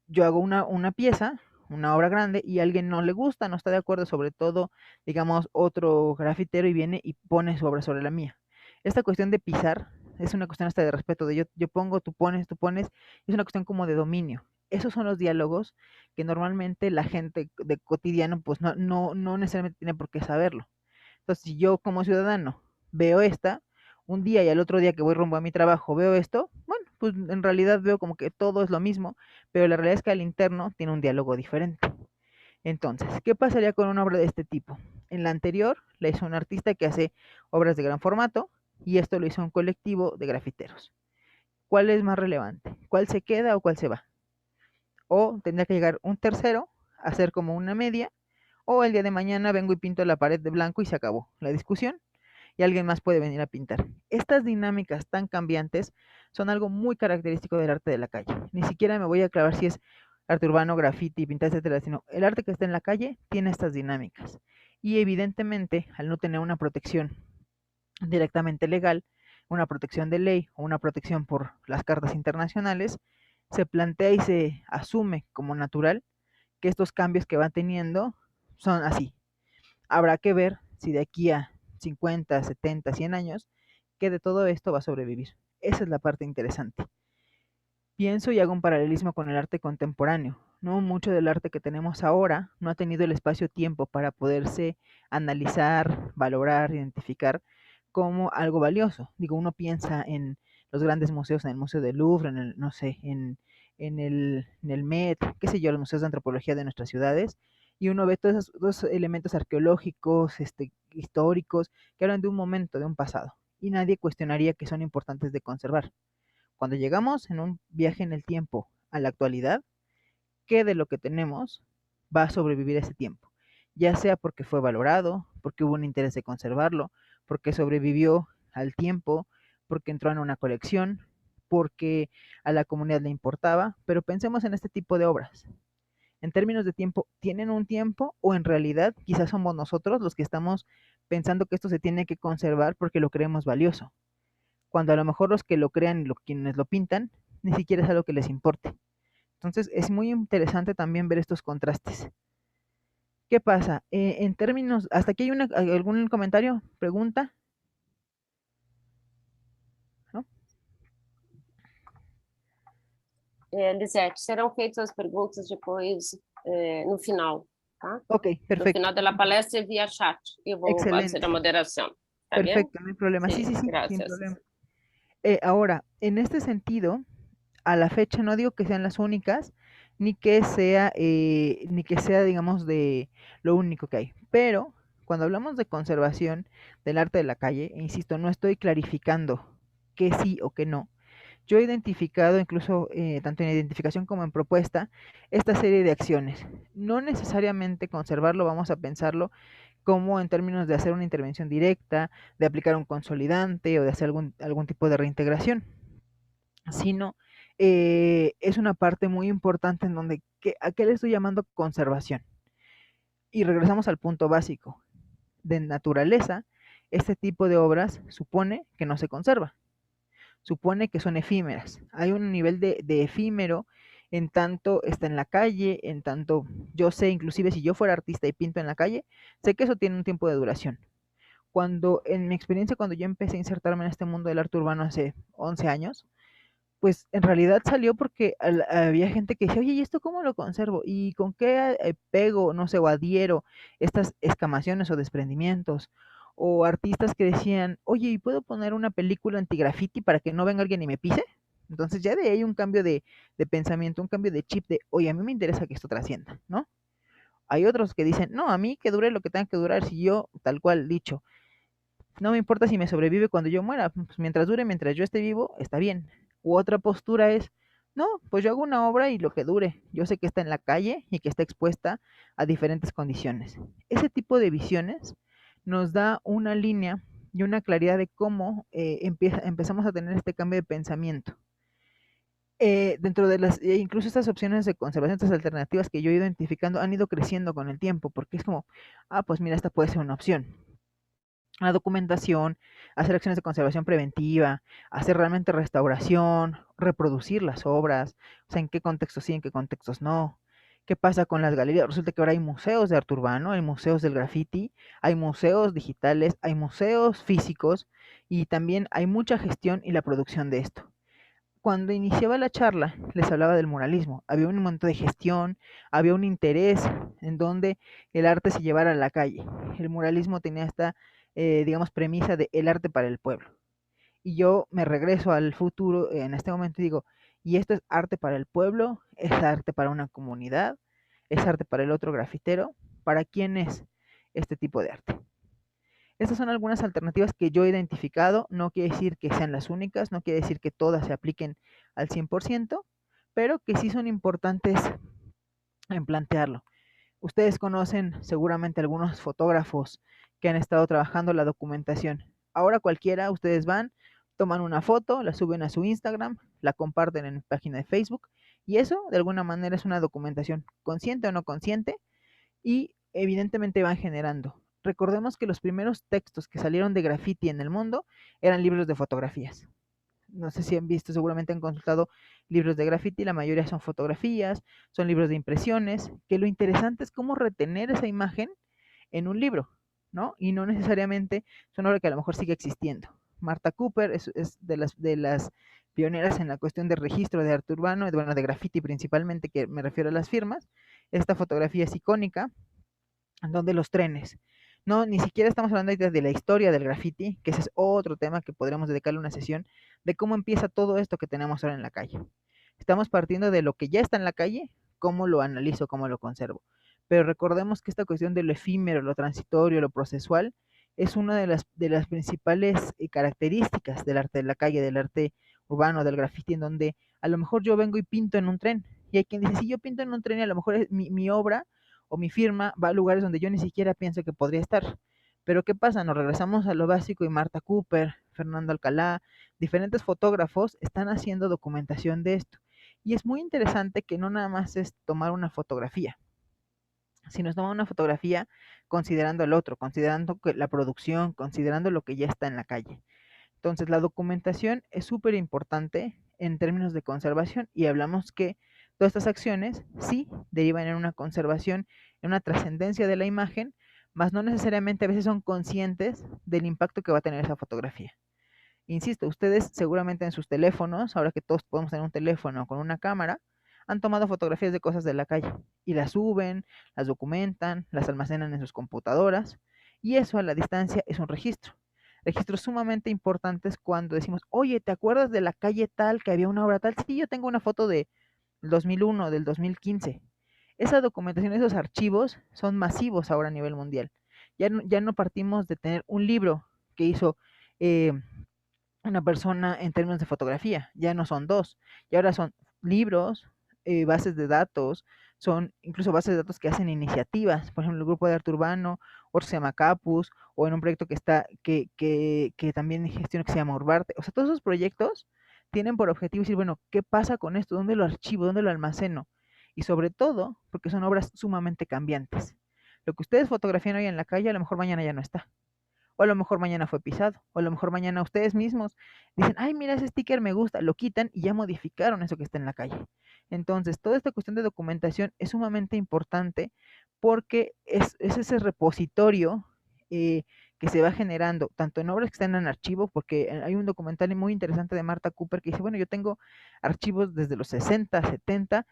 yo hago una pieza, una obra grande, y a alguien no le gusta, no está de acuerdo, sobre todo, digamos, otro grafitero y viene y pone su obra sobre la mía. Esta cuestión de pisar es una cuestión hasta de respeto, de yo pongo, tú pones, es una cuestión como de dominio. Esos son los diálogos que normalmente la gente de cotidiano pues no necesariamente tiene por qué saberlo. Entonces, si yo como ciudadano veo un día y al otro día que voy rumbo a mi trabajo veo esto, bueno, pues en realidad veo como que todo es lo mismo, pero la realidad es que al interno tiene un diálogo diferente. Entonces, ¿qué pasaría con una obra de este tipo? En la anterior la hizo un artista que hace obras de gran formato y esto lo hizo un colectivo de grafiteros. ¿Cuál es más relevante? ¿Cuál se queda o cuál se va? O tendría que llegar un tercero a hacer como una media, o el día de mañana vengo y pinto la pared de blanco y se acabó la discusión y alguien más puede venir a pintar. Estas dinámicas tan cambiantes son algo muy característico del arte de la calle. Ni siquiera me voy a clavar si es arte urbano, graffiti, pintar, etcétera, sino el arte que está en la calle tiene estas dinámicas. Y evidentemente, al no tener una protección directamente legal, una protección de ley o una protección por las cartas internacionales, se plantea y se asume como natural que estos cambios que van teniendo son así. Habrá que ver si de aquí a 50, 70, 100 años, que de todo esto va a sobrevivir. Esa es la parte interesante. Pienso y hago un paralelismo con el arte contemporáneo. No mucho del arte que tenemos ahora no ha tenido el espacio-tiempo para poderse analizar, valorar, identificar como algo valioso. Digo, uno piensa en los grandes museos, en el Museo del Louvre, en el, no sé, en el Met, qué sé yo, los museos de antropología de nuestras ciudades, y uno ve todos esos elementos arqueológicos, históricos, que hablan de un momento, de un pasado, y nadie cuestionaría que son importantes de conservar. Cuando llegamos en un viaje en el tiempo a la actualidad, ¿qué de lo que tenemos va a sobrevivir ese tiempo? Ya sea porque fue valorado, porque hubo un interés de conservarlo, porque sobrevivió al tiempo, porque entró en una colección, porque a la comunidad le importaba, pero pensemos en este tipo de obras. En términos de tiempo, ¿tienen un tiempo o en realidad quizás somos nosotros los que estamos pensando que esto se tiene que conservar porque lo creemos valioso? Cuando a lo mejor los que lo crean y quienes lo pintan, ni siquiera es algo que les importe. Entonces es muy interesante también ver estos contrastes. ¿Qué pasa? En términos, hasta aquí hay algún comentario, pregunta, ¿no? Lisete, serão feitas as perguntas depois, no final, tá? Ok, No perfecto. final da palestra via chat. Eu vou Excelente. fazer a moderação. Tá bien? Perfecto, no hay problema. Sí, Sí, sí, sí, sin gracias. problema. Ahora, en este sentido, a la fecha no digo que sean las únicas, ni que sea, digamos, de lo único que hay. Pero cuando hablamos de conservación del arte de la calle, e insisto, no estoy clarificando que sí o que no. Yo he identificado, incluso tanto en identificación como en propuesta, esta serie de acciones. No necesariamente conservarlo, vamos a pensarlo como en términos de hacer una intervención directa, de aplicar un consolidante o de hacer algún tipo de reintegración, sino es una parte muy importante en donde, ¿a qué le estoy llamando conservación? Y regresamos al punto básico. De naturaleza, este tipo de obras supone que no se conserva, supone que son efímeras. Hay un nivel de efímero en tanto está en la calle, en tanto yo sé, inclusive si yo fuera artista y pinto en la calle, sé que eso tiene un tiempo de duración. En mi experiencia, cuando yo empecé a insertarme en este mundo del arte urbano hace 11 años, pues en realidad salió porque había gente que decía, oye, ¿y esto cómo lo conservo? ¿Y con qué pego, no sé, o adhiero estas escamaciones o desprendimientos? O artistas que decían, oye, ¿y puedo poner una película anti-graffiti para que no venga alguien y me pise? Entonces ya de ahí hay un cambio de pensamiento, un cambio de chip de, oye, a mí me interesa que esto trascienda, ¿no? Hay otros que dicen, no, a mí que dure lo que tenga que durar, si yo, tal cual dicho, no me importa si me sobrevive cuando yo muera, pues mientras dure, mientras yo esté vivo, está bien. U otra postura es, no, pues yo hago una obra y lo que dure. Yo sé que está en la calle y que está expuesta a diferentes condiciones. Ese tipo de visiones nos da una línea y una claridad de cómo empezamos a tener este cambio de pensamiento. Dentro de las, incluso estas opciones de conservación, estas alternativas que yo he ido identificando, han ido creciendo con el tiempo, porque es como, pues mira, esta puede ser una opción. La documentación, hacer acciones de conservación preventiva, hacer realmente restauración, reproducir las obras, o sea, en qué contextos sí, en qué contextos no. ¿Qué pasa con las galerías? Resulta que ahora hay museos de arte urbano, hay museos del graffiti, hay museos digitales, hay museos físicos y también hay mucha gestión y la producción de esto. Cuando iniciaba la charla, les hablaba del muralismo. Había un momento de gestión, había un interés en donde el arte se llevara a la calle. El muralismo tenía esta, digamos, premisa de el arte para el pueblo. Y yo me regreso al futuro en este momento y digo, ¿y esto es arte para el pueblo? ¿Es arte para una comunidad? ¿Es arte para el otro grafitero? ¿Para quién es este tipo de arte? Estas son algunas alternativas que yo he identificado, no quiere decir que sean las únicas, no quiere decir que todas se apliquen al 100%, pero que sí son importantes en plantearlo. Ustedes conocen seguramente algunos fotógrafos que han estado trabajando la documentación. Ahora cualquiera, ustedes van, toman una foto, la suben a su Instagram, la comparten en página de Facebook y eso de alguna manera es una documentación consciente o no consciente y evidentemente van generando. Recordemos que los primeros textos que salieron de graffiti en el mundo eran libros de fotografías. No sé si han visto, seguramente han consultado libros de graffiti, la mayoría son fotografías, son libros de impresiones, que lo interesante es cómo retener esa imagen en un libro, ¿no? Y no necesariamente es una obra que a lo mejor sigue existiendo. Martha Cooper es de las pioneras en la cuestión de registro de arte urbano, bueno, de graffiti principalmente, que me refiero a las firmas. Esta fotografía es icónica, en donde los trenes, no, ni siquiera estamos hablando de la historia del graffiti, que ese es otro tema que podríamos dedicarle una sesión, de cómo empieza todo esto que tenemos ahora en la calle. Estamos partiendo de lo que ya está en la calle, cómo lo analizo, cómo lo conservo. Pero recordemos que esta cuestión de lo efímero, lo transitorio, lo procesual, es una de las principales características del arte de la calle, del arte urbano, del graffiti, en donde a lo mejor yo vengo y pinto en un tren. Y hay quien dice, si yo pinto en un tren y a lo mejor es mi obra o mi firma va a lugares donde yo ni siquiera pienso que podría estar. Pero ¿qué pasa? Nos regresamos a lo básico y Martha Cooper, Fernando Alcalá, diferentes fotógrafos están haciendo documentación de esto. Y es muy interesante que no nada más es tomar una fotografía, sino es tomar una fotografía considerando el otro, considerando la producción, considerando lo que ya está en la calle. Entonces, la documentación es súper importante en términos de conservación y hablamos que todas estas acciones sí derivan en una conservación, en una trascendencia de la imagen, mas no necesariamente a veces son conscientes del impacto que va a tener esa fotografía. Insisto, ustedes seguramente en sus teléfonos, ahora que todos podemos tener un teléfono con una cámara, han tomado fotografías de cosas de la calle y las suben, las documentan, las almacenan en sus computadoras y eso a la distancia es un registro. Registros sumamente importantes cuando decimos, oye, ¿te acuerdas de la calle tal que había una obra tal? Sí, yo tengo una foto del 2001, del 2015. Esa documentación, esos archivos son masivos ahora a nivel mundial. Ya no partimos de tener un libro que hizo eh, una persona en términos de fotografía, ya no son dos, y ahora son libros, bases de datos, son incluso bases de datos que hacen iniciativas, por ejemplo, el grupo de arte urbano, otro se llama Capus, o en un proyecto que también gestiona que se llama Urbarte, o sea, todos esos proyectos tienen por objetivo decir, bueno, ¿qué pasa con esto? ¿Dónde lo archivo? ¿Dónde lo almaceno? Y sobre todo, porque son obras sumamente cambiantes. Lo que ustedes fotografían hoy en la calle, a lo mejor mañana ya no está o a lo mejor mañana fue pisado, o a lo mejor mañana ustedes mismos dicen, ay, mira, ese sticker me gusta, lo quitan y ya modificaron eso que está en la calle. Entonces, toda esta cuestión de documentación es sumamente importante porque es ese repositorio que se va generando, tanto en obras que están en archivo, porque hay un documental muy interesante de Martha Cooper que dice, bueno, yo tengo archivos desde los 60, 70,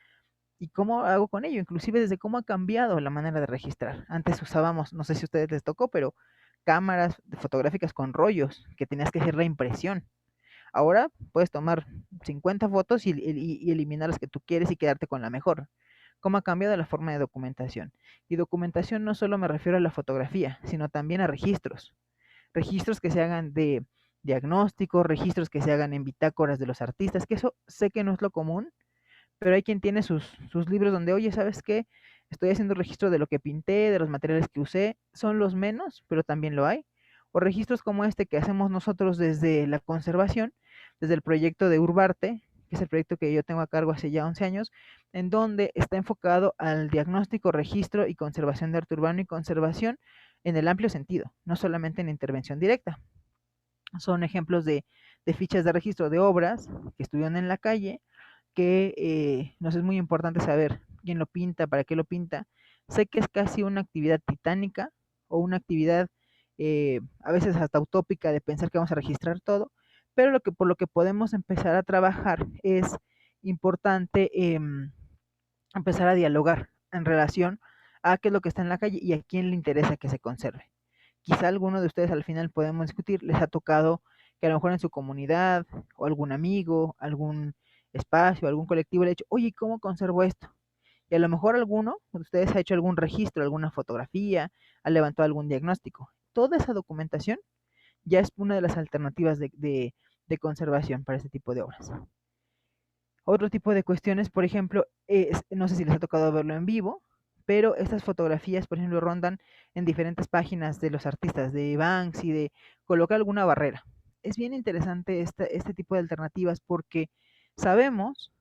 ¿y cómo hago con ello? Inclusive desde cómo ha cambiado la manera de registrar. Antes usábamos, no sé si a ustedes les tocó, pero cámaras fotográficas con rollos que tenías que hacer reimpresión. Ahora puedes tomar 50 fotos y eliminar las que tú quieres y quedarte con la mejor. cómo ha cambiado la forma de documentación. Y documentación no solo me refiero a la fotografía, sino también a registros. Registros que se hagan de diagnósticos, registros que se hagan en bitácoras de los artistas, que eso sé que no es lo común, pero hay quien tiene sus libros donde, oye, ¿sabes qué? Estoy haciendo registro de lo que pinté, de los materiales que usé, son los menos, pero también lo hay. O registros como este que hacemos nosotros desde la conservación, desde el proyecto de Urbarte, que es el proyecto que yo tengo a cargo hace ya 11 años, en donde está enfocado al diagnóstico, registro y conservación de arte urbano y conservación en el amplio sentido, no solamente en intervención directa. Son ejemplos de fichas de registro de obras que estuvieron en la calle, que nos es muy importante saber quién lo pinta, para qué lo pinta. Sé que es casi una actividad titánica o una actividad a veces hasta utópica de pensar que vamos a registrar todo, pero por lo que podemos empezar a trabajar es importante empezar a dialogar en relación a qué es lo que está en la calle y a quién le interesa que se conserve. Quizá alguno de ustedes al final podemos discutir, les ha tocado que a lo mejor en su comunidad o algún amigo, algún espacio, algún colectivo le ha dicho, oye, ¿cómo conservo esto? Y a lo mejor alguno de ustedes ha hecho algún registro, alguna fotografía, ha levantado algún diagnóstico. Toda esa documentación ya es una de las alternativas de conservación para este tipo de obras. Otro tipo de cuestiones, por ejemplo, no sé si les ha tocado verlo en vivo, pero estas fotografías, por ejemplo, rondan en diferentes páginas de los artistas, de Banksy, de colocar alguna barrera. Es bien interesante este tipo de alternativas porque sabemos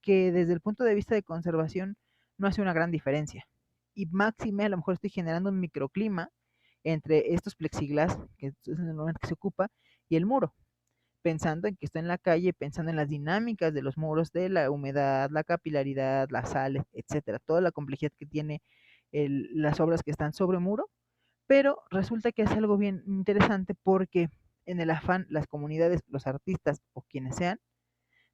que desde el punto de vista de conservación no hace una gran diferencia. Y máxime, a lo mejor estoy generando un microclima entre estos plexiglas, que es el momento que se ocupa, y el muro, pensando en que está en la calle, pensando en las dinámicas de los muros, de la humedad, la capilaridad, las sales, etcétera, toda la complejidad que tiene las obras que están sobre muro, pero resulta que es algo bien interesante porque en el afán las comunidades, los artistas o quienes sean,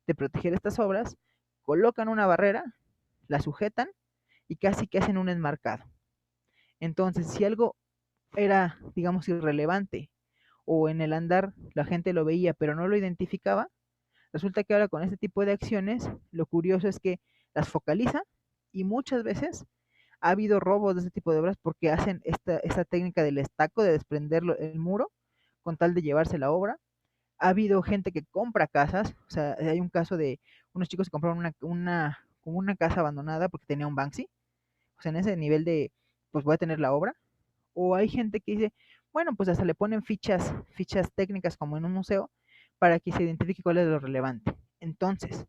de proteger estas obras, colocan una barrera, la sujetan y casi que hacen un enmarcado. Entonces, si algo era, digamos, irrelevante o en el andar la gente lo veía pero no lo identificaba, resulta que ahora con este tipo de acciones, lo curioso es que las focaliza y muchas veces ha habido robos de este tipo de obras porque hacen esta técnica del estaco, de desprender el muro con tal de llevarse la obra. Ha habido gente que compra casas, o sea, hay un caso de unos chicos que compraron como una casa abandonada porque tenía un Banksy, o sea, en ese nivel de, pues voy a tener la obra. O hay gente que dice, bueno, pues hasta le ponen fichas técnicas como en un museo para que se identifique cuál es lo relevante. Entonces,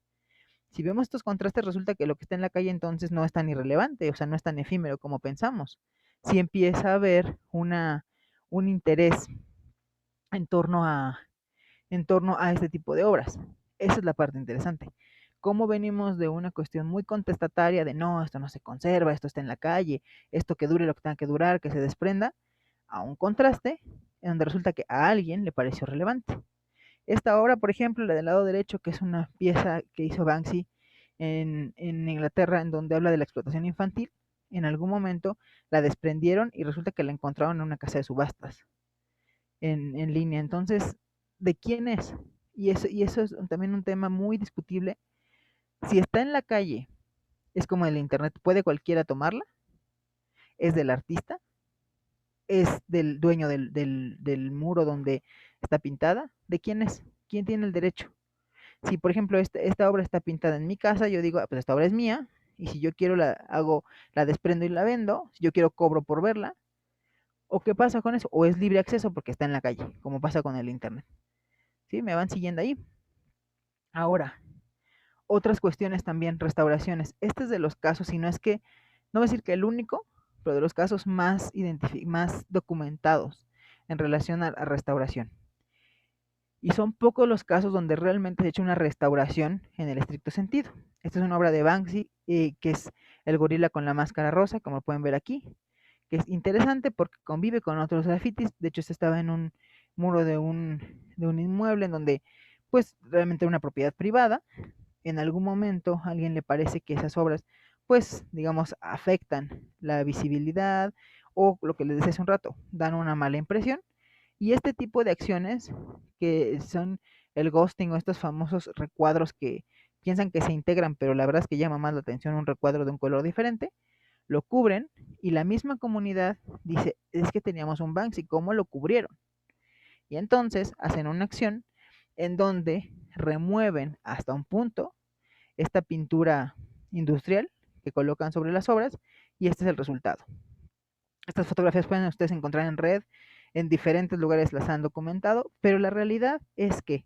si vemos estos contrastes, resulta que lo que está en la calle entonces no es tan irrelevante, o sea, no es tan efímero como pensamos. Si empieza a haber un interés en torno a este tipo de obras. Esa es la parte interesante. Cómo venimos de una cuestión muy contestataria de no, esto no se conserva, esto está en la calle, esto que dure lo que tenga que durar, que se desprenda, a un contraste en donde resulta que a alguien le pareció relevante. Esta obra, por ejemplo, la del lado derecho, que es una pieza que hizo Banksy en Inglaterra, en donde habla de la explotación infantil, en algún momento la desprendieron y resulta que la encontraron en una casa de subastas en línea. Entonces, ¿de quién es? Y eso es también un tema muy discutible. Si está en la calle, es como el internet, ¿puede cualquiera tomarla? ¿Es del artista? ¿Es del dueño del muro donde está pintada? ¿De quién es? ¿Quién tiene el derecho? Si, por ejemplo, esta obra está pintada en mi casa, yo digo, pues esta obra es mía, y si yo quiero la desprendo y la vendo, si yo quiero cobro por verla, ¿o qué pasa con eso? O es libre acceso porque está en la calle, como pasa con el internet. ¿Sí? ¿Me van siguiendo ahí? Ahora, otras cuestiones también, restauraciones. Este es de los casos, y no es que, no voy a decir que el único, pero de los casos más documentados en relación a restauración. Y son pocos los casos donde realmente se ha hecho una restauración en el estricto sentido. Esta es una obra de Banksy, que es el gorila con la máscara rosa, como pueden ver aquí, que es interesante porque convive con otros grafitis. De hecho, este estaba en un muro de un inmueble en donde, pues, realmente era una propiedad privada. En algún momento a alguien le parece que esas obras, pues, digamos, afectan la visibilidad o lo que les decía hace un rato, dan una mala impresión. Y este tipo de acciones que son el ghosting o estos famosos recuadros que piensan que se integran, pero la verdad es que llama más la atención un recuadro de un color diferente, lo cubren y la misma comunidad dice, es que teníamos un Banksy, ¿cómo lo cubrieron? Y entonces hacen una acción en donde remueven hasta un punto esta pintura industrial que colocan sobre las obras y este es el resultado. Estas fotografías pueden ustedes encontrar en red, en diferentes lugares las han documentado, pero la realidad es que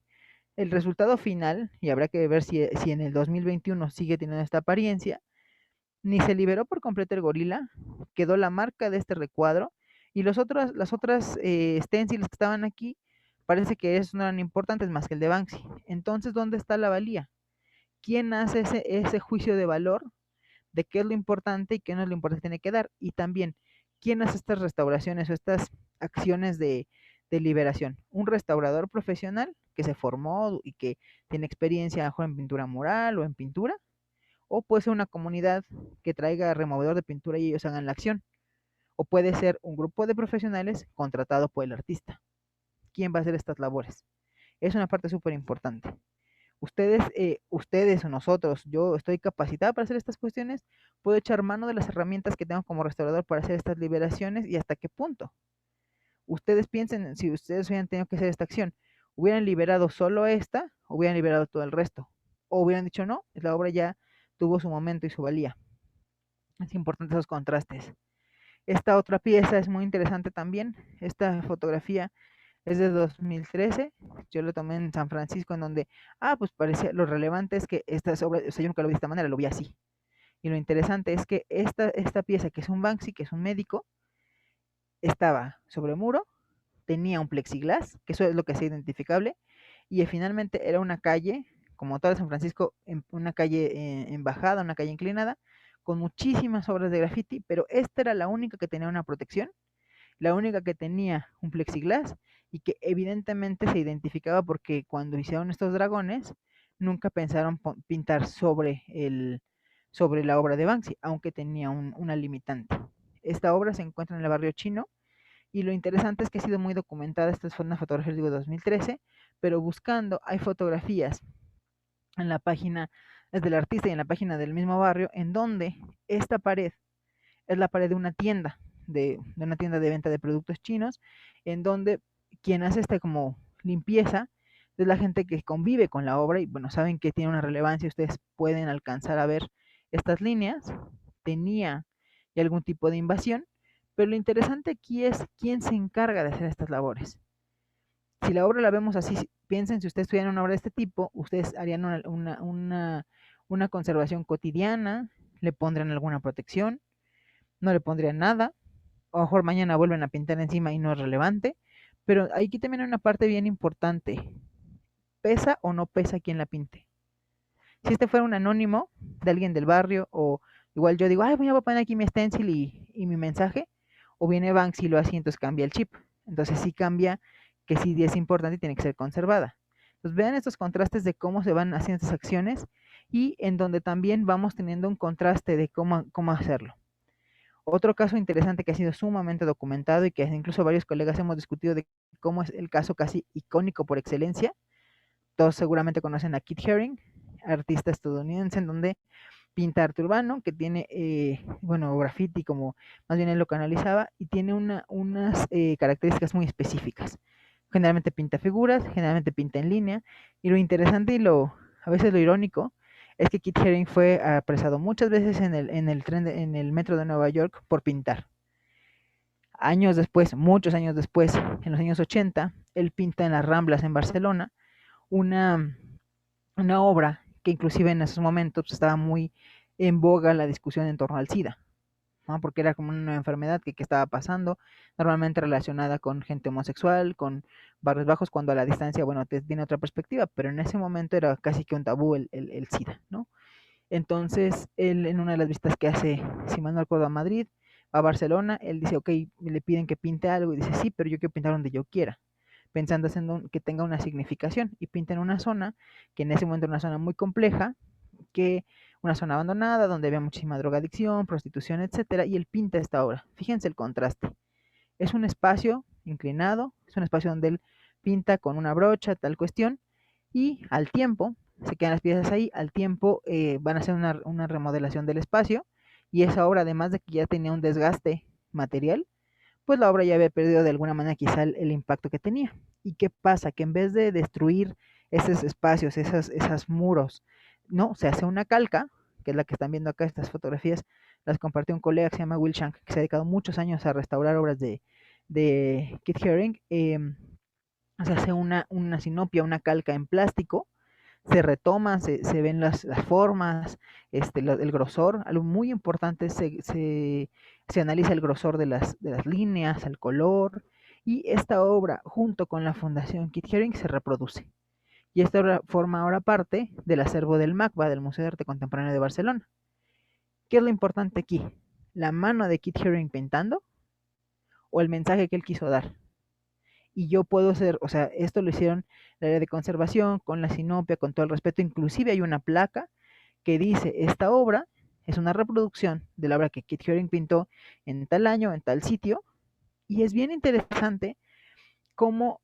el resultado final, y habrá que ver si en el 2021 sigue teniendo esta apariencia, ni se liberó por completo el gorila, quedó la marca de este recuadro, y las otras stencils que estaban aquí, parece que esos no eran importantes más que el de Banksy. Entonces, ¿dónde está la valía? ¿Quién hace ese juicio de valor de qué es lo importante y qué no es lo importante que tiene que dar? Y también, ¿quién hace estas restauraciones o estas acciones de liberación? ¿Un restaurador profesional que se formó y que tiene experiencia a lo mejor en pintura mural o en pintura? ¿O puede ser una comunidad que traiga removedor de pintura y ellos hagan la acción? ¿O puede ser un grupo de profesionales contratado por el artista? ¿Quién va a hacer estas labores? Es una parte súper importante. Ustedes o nosotros, yo estoy capacitada para hacer estas cuestiones, puedo echar mano de las herramientas que tengo como restaurador para hacer estas liberaciones y hasta qué punto. Ustedes piensen, si ustedes hubieran tenido que hacer esta acción, hubieran liberado solo esta, o hubieran liberado todo el resto, o hubieran dicho no, la obra ya tuvo su momento y su valía. Es importante esos contrastes. Esta otra pieza es muy interesante también, esta fotografía es de 2013, yo lo tomé en San Francisco, en donde, pues parecía, lo relevante es que estas obras, o sea, yo nunca lo vi de esta manera, lo vi así. Y lo interesante es que esta pieza, que es un Banksy, que es un médico, estaba sobre muro, tenía un plexiglas, que eso es lo que hacía identificable, y finalmente era una calle, como toda San Francisco, una calle en bajada, una calle inclinada, con muchísimas obras de graffiti, pero esta era la única que tenía una protección, la única que tenía un plexiglas y que evidentemente se identificaba porque cuando hicieron estos dragones nunca pensaron pintar sobre la obra de Banksy, aunque tenía una limitante. Esta obra se encuentra en el barrio chino y lo interesante es que ha sido muy documentada. Esta fue una fotografía, digo, 2013, pero buscando hay fotografías en la página del artista y en la página del mismo barrio en donde esta pared es la pared de una tienda, de una tienda de venta de productos chinos, en donde quien hace esta como limpieza es la gente que convive con la obra y bueno, saben que tiene una relevancia, ustedes pueden alcanzar a ver estas líneas, tenía algún tipo de invasión, pero lo interesante aquí es quién se encarga de hacer estas labores. Si la obra la vemos así, piensen, si ustedes tuvieran una obra de este tipo, ustedes harían una conservación cotidiana, le pondrían alguna protección, no le pondrían nada, o a lo mejor mañana vuelven a pintar encima y no es relevante, pero aquí también hay una parte bien importante, ¿pesa o no pesa quien la pinte? Si este fuera un anónimo de alguien del barrio, o igual yo digo, voy a poner aquí mi stencil y mi mensaje, o viene Banksy y lo hace y entonces cambia el chip, entonces sí cambia que sí es importante y tiene que ser conservada. Entonces vean estos contrastes de cómo se van haciendo estas acciones y en donde también vamos teniendo un contraste de cómo hacerlo. Otro caso interesante que ha sido sumamente documentado y que incluso varios colegas hemos discutido de cómo es el caso casi icónico por excelencia. Todos seguramente conocen a Keith Haring, artista estadounidense, en donde pinta arte urbano, que tiene, graffiti, como más bien él lo canalizaba, y tiene unas características muy específicas. Generalmente pinta figuras, generalmente pinta en línea, y lo interesante y a veces lo irónico es que Keith Haring fue apresado muchas veces en el metro de Nueva York por pintar. Años después, muchos años después, en los años 80, él pinta en las Ramblas en Barcelona una obra que inclusive en esos momentos estaba muy en boga la discusión en torno al SIDA, ¿no? Porque era como una enfermedad que estaba pasando, normalmente relacionada con gente homosexual, con barrios bajos, cuando a la distancia, tiene otra perspectiva, pero en ese momento era casi que un tabú el SIDA, ¿no? Entonces, él en una de las visitas que hace, si mal no recuerdo, a Madrid, a Barcelona, él dice, ok, le piden que pinte algo, y dice, sí, pero yo quiero pintar donde yo quiera, pensando haciendo que tenga una significación, y pinta en una zona, que en ese momento era una zona muy compleja, que una zona abandonada, donde había muchísima drogadicción, prostitución, etcétera, y él pinta esta obra. Fíjense el contraste. Es un espacio inclinado, es un espacio donde él pinta con una brocha, tal cuestión, y al tiempo se quedan las piezas ahí, al tiempo van a hacer una remodelación del espacio, y esa obra, además de que ya tenía un desgaste material, pues la obra ya había perdido de alguna manera quizá el impacto que tenía. ¿Y qué pasa? Que en vez de destruir esos espacios, esas muros, no, se hace una calca, que es la que están viendo acá, estas fotografías, las compartió un colega que se llama Will Shank, que se ha dedicado muchos años a restaurar obras de Keith Haring. Se hace una sinopia, una calca en plástico, se retoma, se ven las formas, el grosor, algo muy importante, se analiza el grosor de las líneas, el color, y esta obra, junto con la Fundación Keith Haring, se reproduce. Y esta obra forma ahora parte del acervo del MACBA, del Museo de Arte Contemporáneo de Barcelona. ¿Qué es lo importante aquí? ¿La mano de Keith Haring pintando o el mensaje que él quiso dar? Y yo puedo ser, o sea, esto lo hicieron la área de conservación, con la sinopia, con todo el respeto, inclusive hay una placa que dice, esta obra es una reproducción de la obra que Keith Haring pintó en tal año, en tal sitio, y es bien interesante cómo,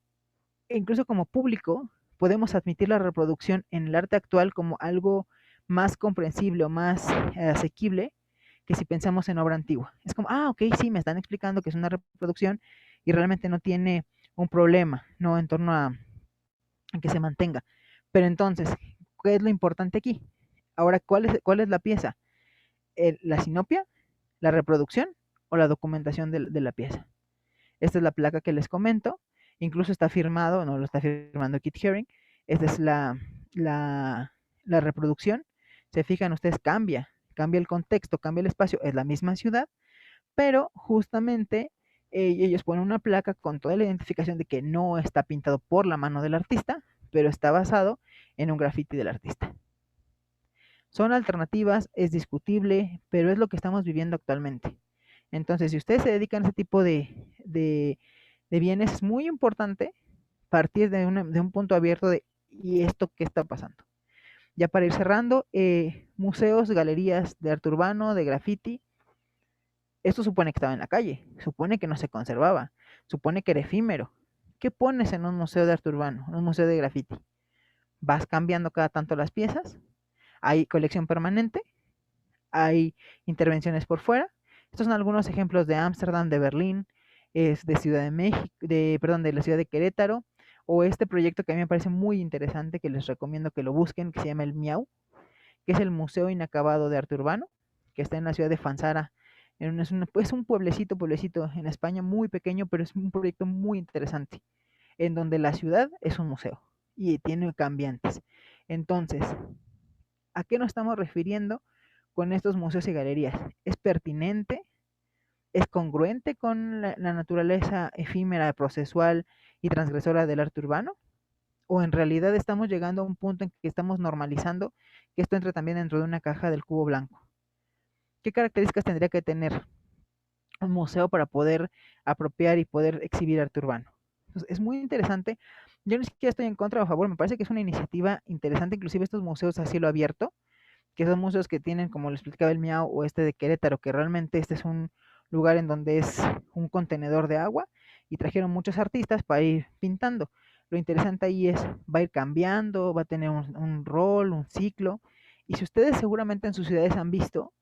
incluso como público, podemos admitir la reproducción en el arte actual como algo más comprensible o más asequible que si pensamos en obra antigua. Es como, ok, sí, me están explicando que es una reproducción y realmente no tiene un problema, ¿no? En torno a que se mantenga. Pero entonces, ¿qué es lo importante aquí? Ahora, cuál es la pieza? ¿La sinopia, la reproducción o la documentación de la pieza? Esta es la placa que les comento. Incluso está firmado, no lo está firmando Keith Haring. Esta es la reproducción. Se fijan ustedes, cambia el contexto, cambia el espacio, es la misma ciudad, pero justamente ellos ponen una placa con toda la identificación de que no está pintado por la mano del artista, pero está basado en un graffiti del artista. Son alternativas, es discutible, pero es lo que estamos viviendo actualmente. Entonces, si ustedes se dedican a ese tipo de bienes, es muy importante partir de un punto abierto de ¿y esto qué está pasando? Ya para ir cerrando, museos, galerías de arte urbano, de graffiti, esto supone que estaba en la calle, supone que no se conservaba, supone que era efímero. ¿Qué pones en un museo de arte urbano, en un museo de graffiti? ¿Vas cambiando cada tanto las piezas? ¿Hay colección permanente? ¿Hay intervenciones por fuera? Estos son algunos ejemplos de Ámsterdam, de Berlín, de Ciudad de México, perdón, de la ciudad de Querétaro, o este proyecto que a mí me parece muy interesante, que les recomiendo que lo busquen, que se llama el Miau, que es el Museo Inacabado de Arte Urbano, que está en la ciudad de Fanzara. Es un pueblecito en España muy pequeño, pero es un proyecto muy interesante, en donde la ciudad es un museo y tiene cambiantes. Entonces, ¿a qué nos estamos refiriendo con estos museos y galerías? ¿Es pertinente? ¿Es congruente con la naturaleza efímera, procesual y transgresora del arte urbano? ¿O en realidad estamos llegando a un punto en que estamos normalizando que esto entre también dentro de una caja del cubo blanco? ¿Qué características tendría que tener un museo para poder apropiar y poder exhibir arte urbano? Entonces, es muy interesante. Yo ni siquiera estoy en contra o a favor, me parece que es una iniciativa interesante, inclusive estos museos a cielo abierto, que son museos que tienen, como lo explicaba el Miau o este de Querétaro, que realmente este es un lugar en donde es un contenedor de agua y trajeron muchos artistas para ir pintando. Lo interesante ahí es, va a ir cambiando, va a tener un rol, un ciclo, y si ustedes seguramente en sus ciudades han visto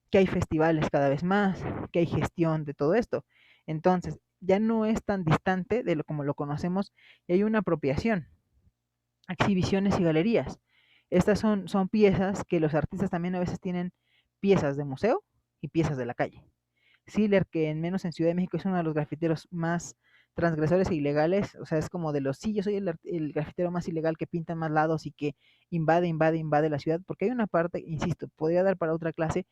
que hay festivales cada vez más, que hay gestión de todo esto, entonces ya no es tan distante de lo como lo conocemos y hay una apropiación, exhibiciones y galerías. Estas son piezas que los artistas también a veces tienen piezas de museo y piezas de la calle. Siller, que en menos en Ciudad de México es uno de los grafiteros más transgresores e ilegales, o sea, es como de los, sí, yo soy el grafitero más ilegal que pinta más lados y que invade la ciudad, porque hay una parte, insisto, podría dar para otra clase,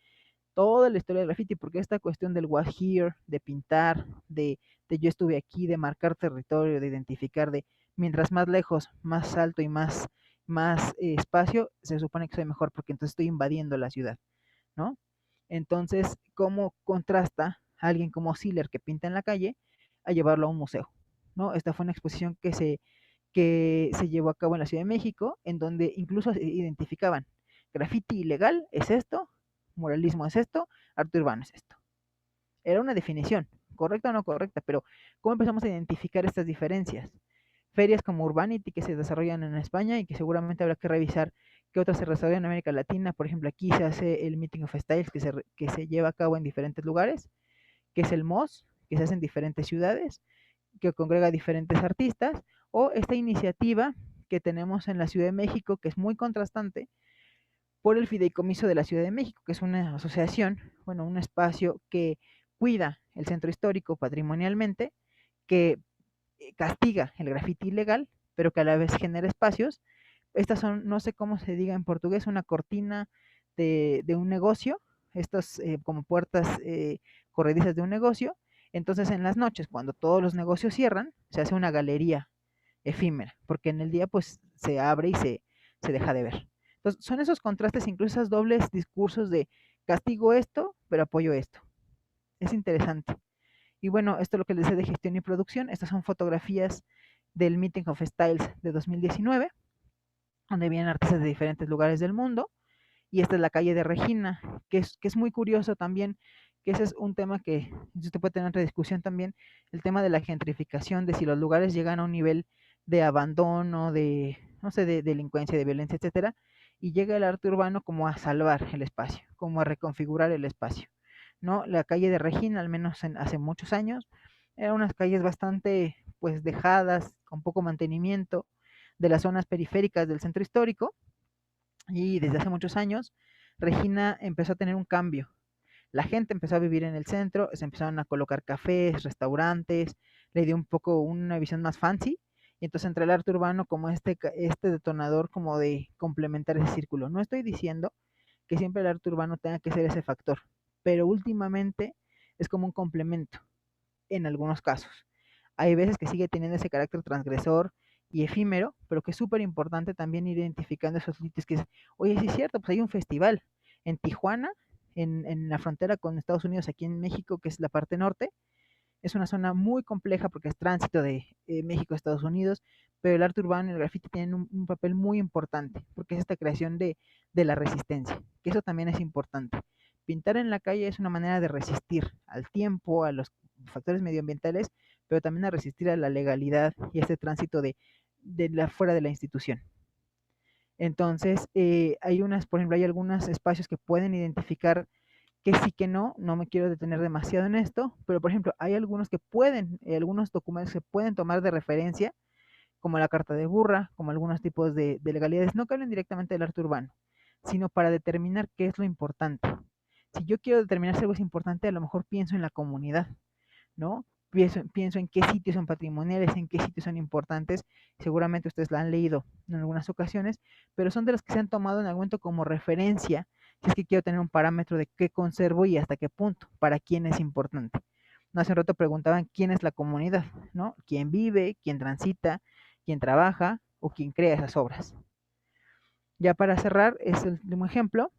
toda la historia del graffiti, porque esta cuestión del was here, de pintar, de yo estuve aquí, de marcar territorio, de identificar, de mientras más lejos, más alto y más espacio, se supone que soy mejor porque entonces estoy invadiendo la ciudad, ¿no? Entonces, ¿cómo contrasta a alguien como Siller que pinta en la calle a llevarlo a un museo? ¿No? Esta fue una exposición que se llevó a cabo en la Ciudad de México, en donde incluso se identificaban graffiti ilegal es esto, muralismo es esto, arte urbano es esto. Era una definición, correcta o no correcta, pero ¿cómo empezamos a identificar estas diferencias? ferias como Urbanity que se desarrollan en España y que seguramente habrá que revisar qué otras se desarrollan en América Latina. Por ejemplo, aquí se hace el Meeting of Styles que se lleva a cabo en diferentes lugares, que es el MOS, que se hace en diferentes ciudades, que congrega diferentes artistas, o esta iniciativa que tenemos en la Ciudad de México, que es muy contrastante, por el Fideicomiso de la Ciudad de México, que es una asociación, bueno, un espacio que cuida el centro histórico patrimonialmente, que castiga el grafiti ilegal, pero que a la vez genera espacios. Estas son, no sé cómo se diga en portugués, una cortina de un negocio, estas como puertas corredizas de un negocio. Entonces en las noches, cuando todos los negocios cierran, se hace una galería efímera, porque en el día pues se abre y se deja de ver. Entonces son esos contrastes, incluso esos dobles discursos de castigo esto, pero apoyo esto. Es interesante. Y bueno, esto es lo que les decía de gestión y producción. Estas son fotografías del Meeting of Styles de 2019, donde vienen artistas de diferentes lugares del mundo. Y esta es la calle de Regina, que es muy curioso también, que ese es un tema que usted puede tener otra discusión también, el tema de la gentrificación, de si los lugares llegan a un nivel de abandono, de, no sé, de delincuencia, de violencia, etcétera, y llega el arte urbano como a salvar el espacio, como a reconfigurar el espacio, ¿no? La calle de Regina, al menos hace muchos años, eran unas calles bastante, pues, dejadas, con poco mantenimiento, de las zonas periféricas del centro histórico, y desde hace muchos años, Regina empezó a tener un cambio. La gente empezó a vivir en el centro, se empezaron a colocar cafés, restaurantes, le dio un poco una visión más fancy, y entonces entra el arte urbano como este detonador como de complementar ese círculo. No estoy diciendo que siempre el arte urbano tenga que ser ese factor, pero últimamente es como un complemento en algunos casos. Hay veces que sigue teniendo ese carácter transgresor y efímero, pero que es súper importante también ir identificando esos sitios que es, oye, sí es cierto, pues hay un festival en Tijuana, en la frontera con Estados Unidos, aquí en México, que es la parte norte. Es una zona muy compleja porque es tránsito de México a Estados Unidos, pero el arte urbano y el graffiti tienen un papel muy importante, porque es esta creación de la resistencia, que eso también es importante. Pintar en la calle es una manera de resistir al tiempo, a los factores medioambientales, pero también a resistir a la legalidad y a este tránsito fuera de la institución. Entonces, por ejemplo, hay algunos espacios que pueden identificar que sí que no me quiero detener demasiado en esto, pero por ejemplo, hay algunos que pueden, algunos documentos que pueden tomar de referencia, como la Carta de Burra, como algunos tipos de legalidades, no que hablen directamente del arte urbano, sino para determinar qué es lo importante. Si yo quiero determinar si algo es importante, a lo mejor pienso en la comunidad, ¿no? Pienso en qué sitios son patrimoniales, en qué sitios son importantes, seguramente ustedes la han leído en algunas ocasiones, pero son de las que se han tomado en algún momento como referencia, si es que quiero tener un parámetro de qué conservo y hasta qué punto, para quién es importante. No, hace un rato preguntaban quién es la comunidad, ¿no? ¿Quién vive, quién transita, quién trabaja o quién crea esas obras? Ya para cerrar, es el último ejemplo.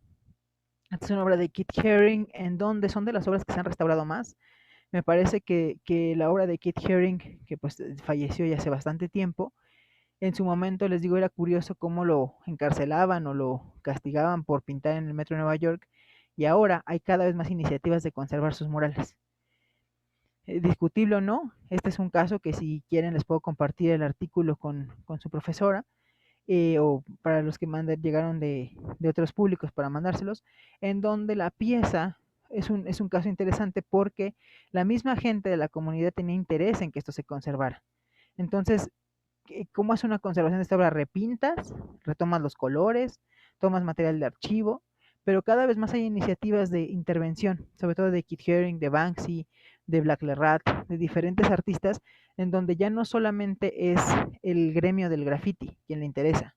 Esta es una obra de Keith Haring, en donde son de las obras que se han restaurado más. Me parece que la obra de Keith Haring, que pues falleció ya hace bastante tiempo, en su momento, les digo, era curioso cómo lo encarcelaban o lo castigaban por pintar en el metro de Nueva York, y ahora hay cada vez más iniciativas de conservar sus murales. Discutible o no, este es un caso que si quieren les puedo compartir el artículo con su profesora, o para los que llegaron de otros públicos para mandárselos, en donde la pieza es un caso interesante porque la misma gente de la comunidad tenía interés en que esto se conservara. Entonces, ¿cómo hace una conservación de esta obra? Repintas, retomas los colores, tomas material de archivo, pero cada vez más hay iniciativas de intervención, sobre todo de Keith Haring, de Banksy, de Black Lerat, de diferentes artistas, en donde ya no solamente es el gremio del graffiti quien le interesa,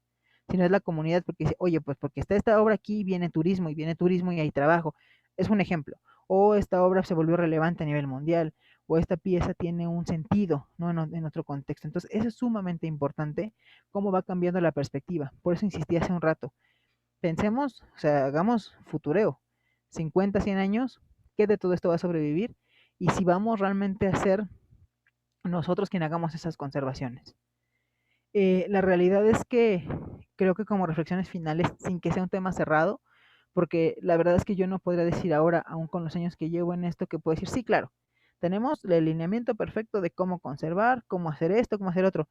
sino es la comunidad porque dice, oye, pues porque está esta obra aquí, viene turismo y hay trabajo. Es un ejemplo. O esta obra se volvió relevante a nivel mundial, o esta pieza tiene un sentido, ¿no? En otro contexto. Entonces, eso es sumamente importante, cómo va cambiando la perspectiva. Por eso insistí hace un rato. Pensemos, o sea, hagamos futureo. 50, 100 años, ¿qué de todo esto va a sobrevivir? Y si vamos realmente a ser nosotros quien hagamos esas conservaciones. La realidad es que creo que como reflexiones finales, sin que sea un tema cerrado, porque la verdad es que yo no podría decir ahora, aún con los años que llevo en esto, que puedo decir, sí, claro, tenemos el alineamiento perfecto de cómo conservar, cómo hacer esto, cómo hacer otro.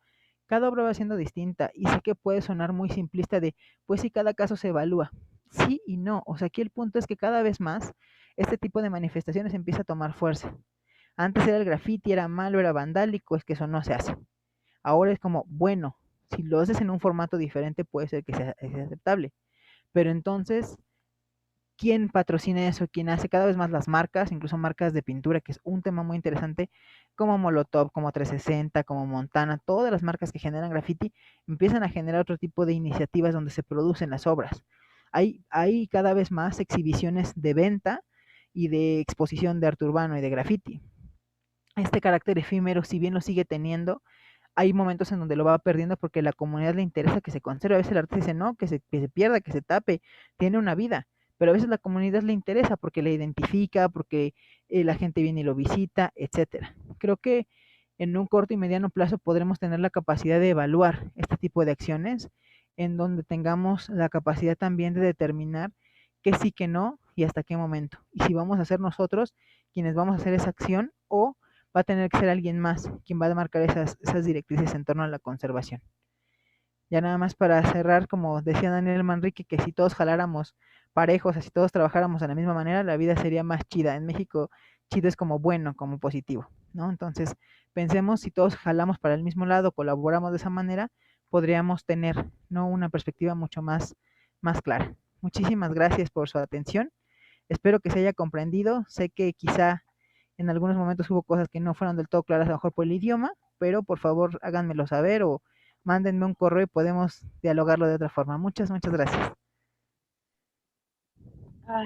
cada obra va siendo distinta y sé que puede sonar muy simplista de, pues sí, cada caso se evalúa. Sí y no, o sea, aquí el punto es que cada vez más este tipo de manifestaciones empieza a tomar fuerza. Antes era el graffiti, era malo, era vandálico, es que eso no se hace. Ahora es como, bueno, si lo haces en un formato diferente puede ser que sea aceptable, pero entonces quién patrocina eso, quién hace cada vez más las marcas, incluso marcas de pintura, que es un tema muy interesante, como Molotov, como 360, como Montana, todas las marcas que generan graffiti empiezan a generar otro tipo de iniciativas donde se producen las obras. Hay cada vez más exhibiciones de venta y de exposición de arte urbano y de graffiti. Este carácter efímero, si bien lo sigue teniendo, hay momentos en donde lo va perdiendo porque a la comunidad le interesa que se conserve. A veces el artista dice no, que se pierda, que se tape, tiene una vida. Pero a veces la comunidad le interesa porque le identifica, porque la gente viene y lo visita, etcétera. Creo que en un corto y mediano plazo podremos tener la capacidad de evaluar este tipo de acciones, en donde tengamos la capacidad también de determinar qué sí, qué no y hasta qué momento. Y si vamos a ser nosotros quienes vamos a hacer esa acción o va a tener que ser alguien más quien va a marcar esas directrices en torno a la conservación. Ya nada más para cerrar, como decía Daniel Manrique, que si todos jaláramos parejos, si todos trabajáramos de la misma manera, la vida sería más chida. En México, chido es como bueno, como positivo, ¿no? Entonces, pensemos si todos jalamos para el mismo lado, colaboramos de esa manera, podríamos tener, ¿no?, una perspectiva mucho más clara. Muchísimas gracias por su atención. Espero que se haya comprendido. Sé que quizá en algunos momentos hubo cosas que no fueron del todo claras, a lo mejor por el idioma, pero por favor háganmelo saber o mándenme un correo y podemos dialogarlo de otra forma. Muchas gracias.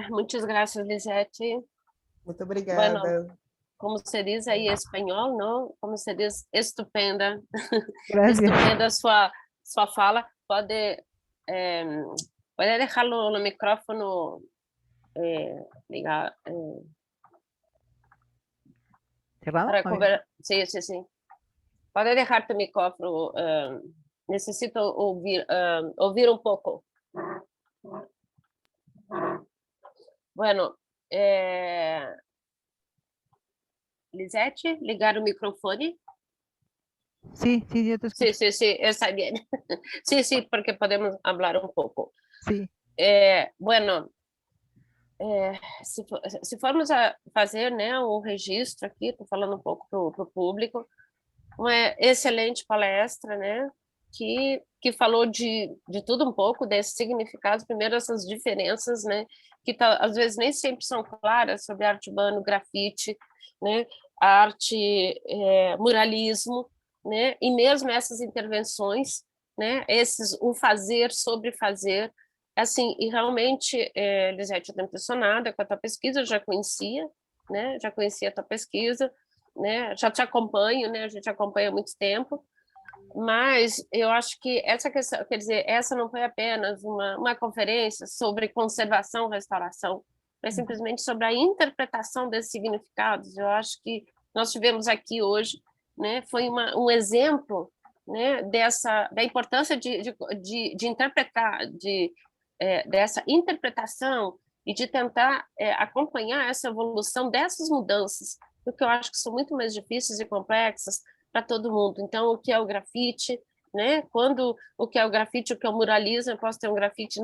Muchas gracias, Lisete. Muito Bueno, obrigada. como se diz aí em espanhol, não? Como se diz, estupenda. Gracias. Estupenda sua fala. Eh, pode deixá-lo no micrófono ligar ¿Cerrado? para A ver. conversar. Sim, sim, sim. Pode deixar teu micrófono. Necessito ouvir um pouco. Bueno, Lisete, ligar o microfone. Sí, yo te escucho. Sí, está bien. Sí, porque podemos hablar un poco. Sí. Bueno, se formos a fazer, né, um registro aqui, estou falando um pouco para o público, uma excelente palestra, né, que falou de tudo um pouco, desses significados, primeiro essas diferenças, né, que às vezes nem sempre são claras sobre arte urbana, grafite, né, arte, muralismo, né, e mesmo essas intervenções, né, o fazer sobre fazer, assim, e realmente, Lisete, eu estou impressionada com a tua pesquisa, eu já conhecia, né, já conhecia a tua pesquisa, né, já te acompanho, né, a gente acompanha há muito tempo, mas eu acho que essa questão, quer dizer, essa não foi apenas uma conferência sobre conservação, restauração, mas simplesmente sobre a interpretação desses significados. Eu acho que nós tivemos aqui hoje, né, foi um exemplo, né, da importância de interpretar, dessa interpretação e de tentar acompanhar essa evolução dessas mudanças, porque eu acho que são muito mais difíceis e complexas para todo mundo. Então, o que é o grafite, né? O que é o grafite, o que é o muralismo, eu posso ter um grafite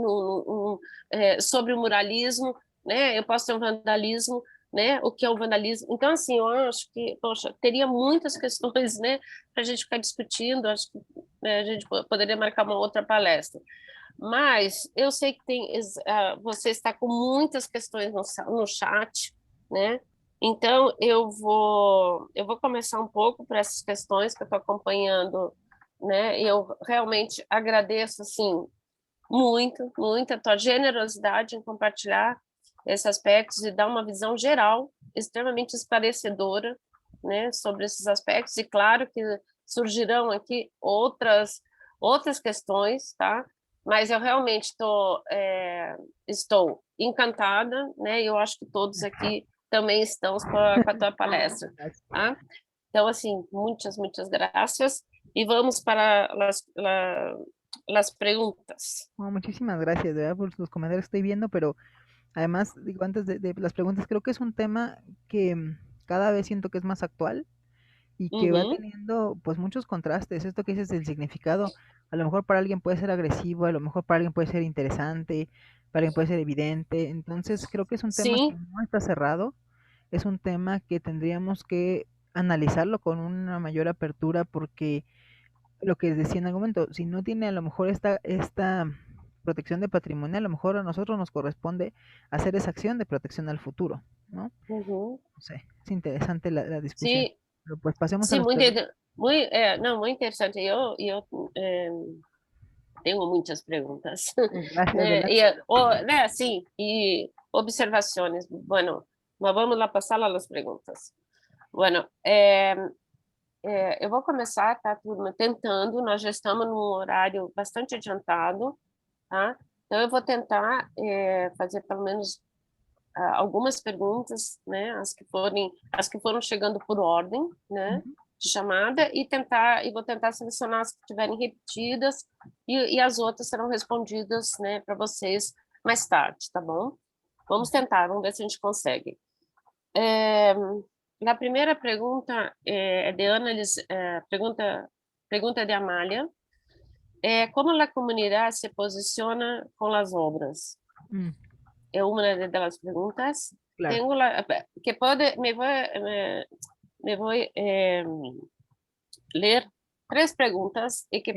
sobre o muralismo, né? Eu posso ter um vandalismo, né? O que é o vandalismo. Então, assim, eu acho que, poxa, teria muitas questões, né, para a gente ficar discutindo, acho que, né, a gente poderia marcar uma outra palestra. Mas eu sei que você está com muitas questões no chat, né? Então, eu vou começar um pouco por essas questões que eu estou acompanhando, né? Eu realmente agradeço, assim, muito a tua generosidade em compartilhar esses aspectos e dar uma visão geral, extremamente esclarecedora, né, sobre esses aspectos. E claro que surgirão aqui outras questões, tá? Mas eu realmente estou encantada, né? E eu acho que todos aqui também estamos com a tua palestra, tá? Então, assim, muitas graças. E vamos para las preguntas. Bueno, muchísimas gracias, de verdad, por los comentarios que estoy viendo, pero además, digo, antes de las preguntas, creo que es un tema que cada vez siento que es más actual y que va teniendo pues muchos contrastes. Esto que dices del significado, a lo mejor para alguien puede ser agresivo, a lo mejor para alguien puede ser interesante, para alguien puede ser evidente. Entonces creo que es un tema que Sí, no está cerrado, es un tema que tendríamos que analizarlo con una mayor apertura porque lo que decía en algún momento, si no tiene a lo mejor esta protección de patrimonio, a lo mejor a nosotros nos corresponde hacer esa acción de protección al futuro, ¿no? ujú, No sé, es interesante la discusión. sí, Pero pues pasemos a sí, las preguntas. muy interesante. Eu tenho muitas perguntas, Gracias, né? adelante. Né, sim, e observações. Bueno, mas vamos lá passar lá as perguntas. Bueno, eu vou começar, tá, turma, tentando, nós já estamos num horário bastante adiantado, tá? Então, eu vou tentar fazer pelo menos algumas perguntas, né, as que foram chegando por ordem, né, Ujú. de chamada e vou tentar selecionar as que estiverem repetidas e as outras serão respondidas, né, para vocês mais tarde, tá bom? Vamos tentar, vamos ver se a gente consegue. A primeira pergunta é de Annelies, pergunta de Amália. Como a comunidade se posiciona com as obras? Mm, É uma das perguntas. claro. Tenho que pode me vou ler três perguntas e Bien,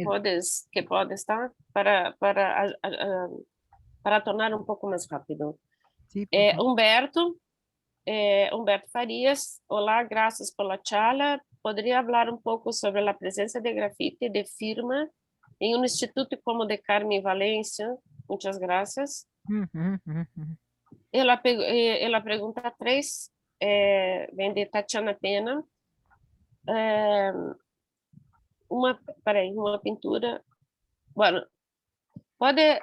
que pode estar para tornar um pouco mais rápido. sí, por favor. Humberto Farias, olá, graças pela charla. Poderia falar um pouco sobre a presença de grafite de firma em um instituto como de Carmen Valência? Muitas graças. Ujú, ujú, ujú. Ela pergunta 3, vem de Tatiana Pena. Uma pintura. Bueno, pode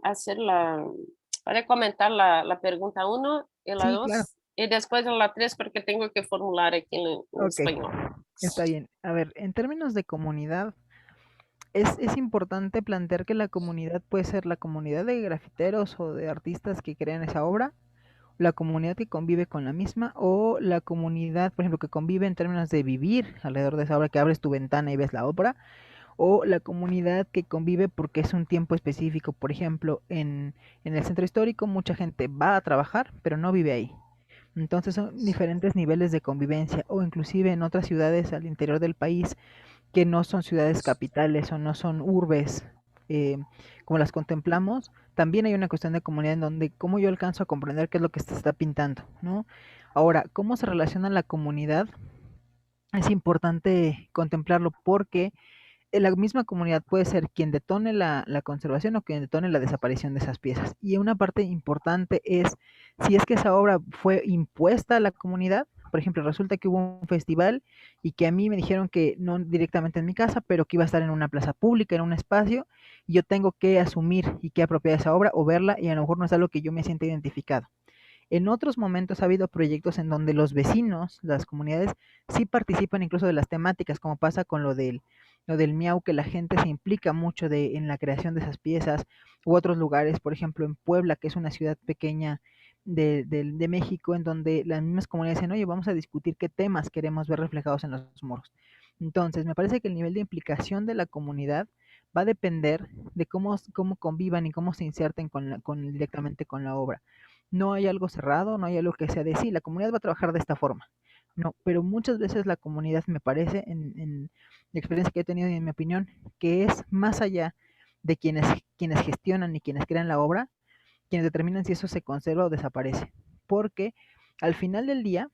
hacer pode comentar a pergunta 1 e a Sí, claro. 2 e depois a 3 porque tenho que formular aqui em Ok, espanhol. está bien. A ver, en términos de comunidad, es importante plantear que la comunidad puede ser la comunidad de grafiteros o de artistas que crean esa obra, la comunidad que convive con la misma o la comunidad, por ejemplo, que convive en términos de vivir alrededor de esa obra, que abres tu ventana y ves la obra, o la comunidad que convive porque es un tiempo específico. Por ejemplo, en el centro histórico mucha gente va a trabajar, pero no vive ahí. Entonces son diferentes niveles de convivencia o inclusive en otras ciudades al interior del país que no son ciudades capitales o no son urbes eh, como las contemplamos, también hay una cuestión de comunidad en donde cómo yo alcanzo a comprender qué es lo que se está pintando, ¿no? Ahora, ¿cómo se relaciona la comunidad? Es importante contemplarlo porque la misma comunidad puede ser quien detone la conservación o quien detone la desaparición de esas piezas. Y una parte importante es si es que esa obra fue impuesta a la comunidad. Por ejemplo, resulta que hubo un festival y que a mí me dijeron que no directamente en mi casa, pero que iba a estar en una plaza pública, en un espacio, y yo tengo que asumir y que apropiar esa obra o verla y a lo mejor no es algo que yo me sienta identificado. En otros momentos ha habido proyectos en donde los vecinos, las comunidades, sí participan incluso de las temáticas, como pasa con lo del Miau, que la gente se implica mucho en la creación de esas piezas, u otros lugares, por ejemplo, en Puebla, que es una ciudad pequeña de México, en donde las mismas comunidades dicen, oye, vamos a discutir qué temas queremos ver reflejados en los muros. Entonces, me parece que el nivel de implicación de la comunidad va a depender de cómo convivan y cómo se inserten directamente con la obra. No hay algo cerrado, no hay algo que sea de sí, la comunidad va a trabajar de esta forma. No, pero muchas veces la comunidad me parece, en la experiencia que he tenido y en mi opinión, que es más allá de quienes gestionan y quienes crean la obra, quienes determinan si eso se conserva o desaparece. Porque al final del día,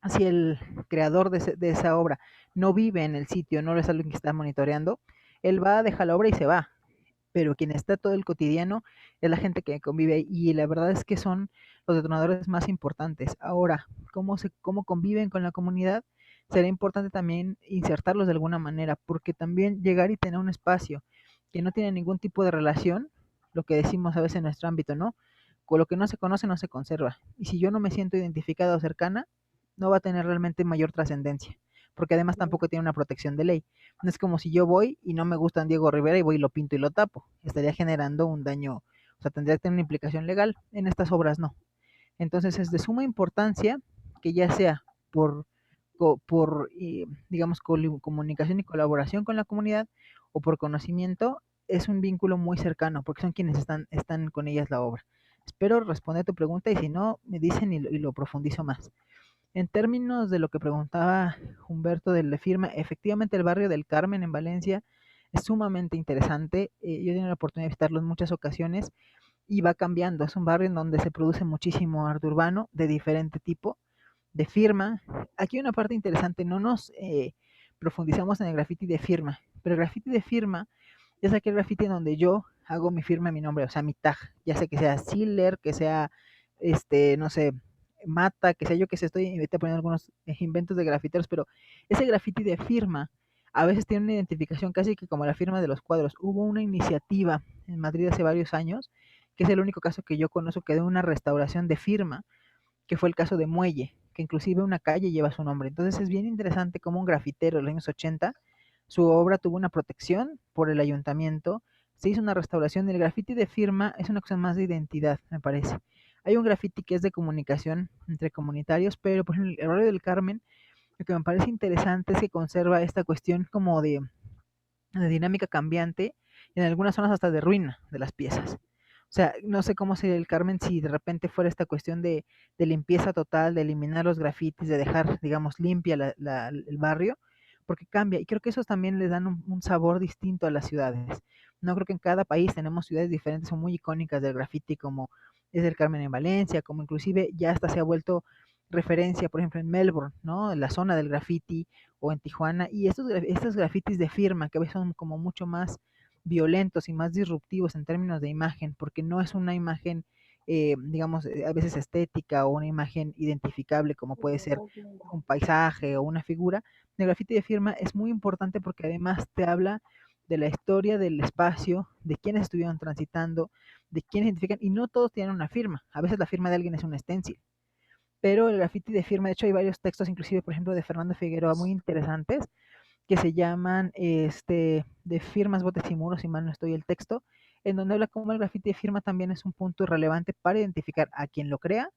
si el creador de esa obra no vive en el sitio, no es alguien que está monitoreando, él va a dejar la obra y se va, pero quien está todo el cotidiano es la gente que convive ahí, y la verdad es que son los detonadores más importantes. Ahora, cómo conviven con la comunidad, será importante también insertarlos de alguna manera, porque también llegar y tener un espacio que no tiene ningún tipo de relación, lo que decimos a veces en nuestro ámbito, ¿no? Con lo que no se conoce no se conserva. Y si yo no me siento identificada o cercana, no va a tener realmente mayor trascendencia, porque además tampoco tiene una protección de ley. No es como si yo voy y no me gusta Diego Rivera y voy y lo pinto y lo tapo. Estaría generando un daño, o sea, tendría que tener una implicación legal. En estas obras no. Entonces es de suma importancia que ya sea por digamos, comunicación y colaboración con la comunidad o por conocimiento, es un vínculo muy cercano porque son quienes están con ellas la obra. Espero responder tu pregunta y si no, me dicen y lo profundizo más. En términos de lo que preguntaba Humberto de la firma, efectivamente el barrio del Carmen en Valencia es sumamente interesante. Yo he tenido la oportunidad de visitarlo en muchas ocasiones y va cambiando. Es un barrio en donde se produce muchísimo arte urbano de diferente tipo, de firma. Aquí hay una parte interesante, no nos profundizamos en el graffiti de firma, pero el graffiti de firma es aquel graffiti en donde yo hago mi firma, mi nombre, o sea, mi tag, ya sea que sea Sealer, que sea, no sé, Mata, que sea yo que se estoy poniendo algunos inventos de grafiteros, pero ese graffiti de firma a veces tiene una identificación casi que como la firma de los cuadros. Hubo una iniciativa en Madrid hace varios años, que es el único caso que yo conozco que de una restauración de firma, que fue el caso de Muelle, que inclusive una calle lleva su nombre. Entonces es bien interesante cómo un grafitero en los años 80, su obra tuvo una protección por el ayuntamiento, se hizo una restauración. El grafiti de firma es una cosa más de identidad, me parece. Hay un grafiti que es de comunicación entre comunitarios, pero por ejemplo el barrio del Carmen, lo que me parece interesante es que conserva esta cuestión como de dinámica cambiante, y en algunas zonas hasta de ruina de las piezas. O sea, no sé cómo sería el Carmen si de repente fuera esta cuestión de limpieza total, de eliminar los grafitis, de dejar, digamos, limpia el barrio, porque cambia. Y creo que esos también le dan un sabor distinto a las ciudades. No creo que en cada país tenemos ciudades diferentes, son muy icónicas del graffiti, como es el Carmen en Valencia, como inclusive ya hasta se ha vuelto referencia, por ejemplo, en Melbourne, ¿no? En la zona del graffiti, o en Tijuana, y estos grafitis de firma que a veces son como mucho más violentos y más disruptivos en términos de imagen, porque no es una imagen, digamos, a veces estética o una imagen identificable como puede ser un paisaje o una figura. El grafiti de firma es muy importante porque además te habla de la historia del espacio, de quiénes estuvieron transitando, de quiénes identifican, y no todos tienen una firma. A veces la firma de alguien es un stencil, pero el graffiti de firma, de hecho hay varios textos, inclusive por ejemplo de Fernando Figueroa, muy interesantes, que se llaman de firmas, botes y muros, si mal no estoy el texto, en donde habla cómo el graffiti de firma también es un punto relevante para identificar a quien lo crea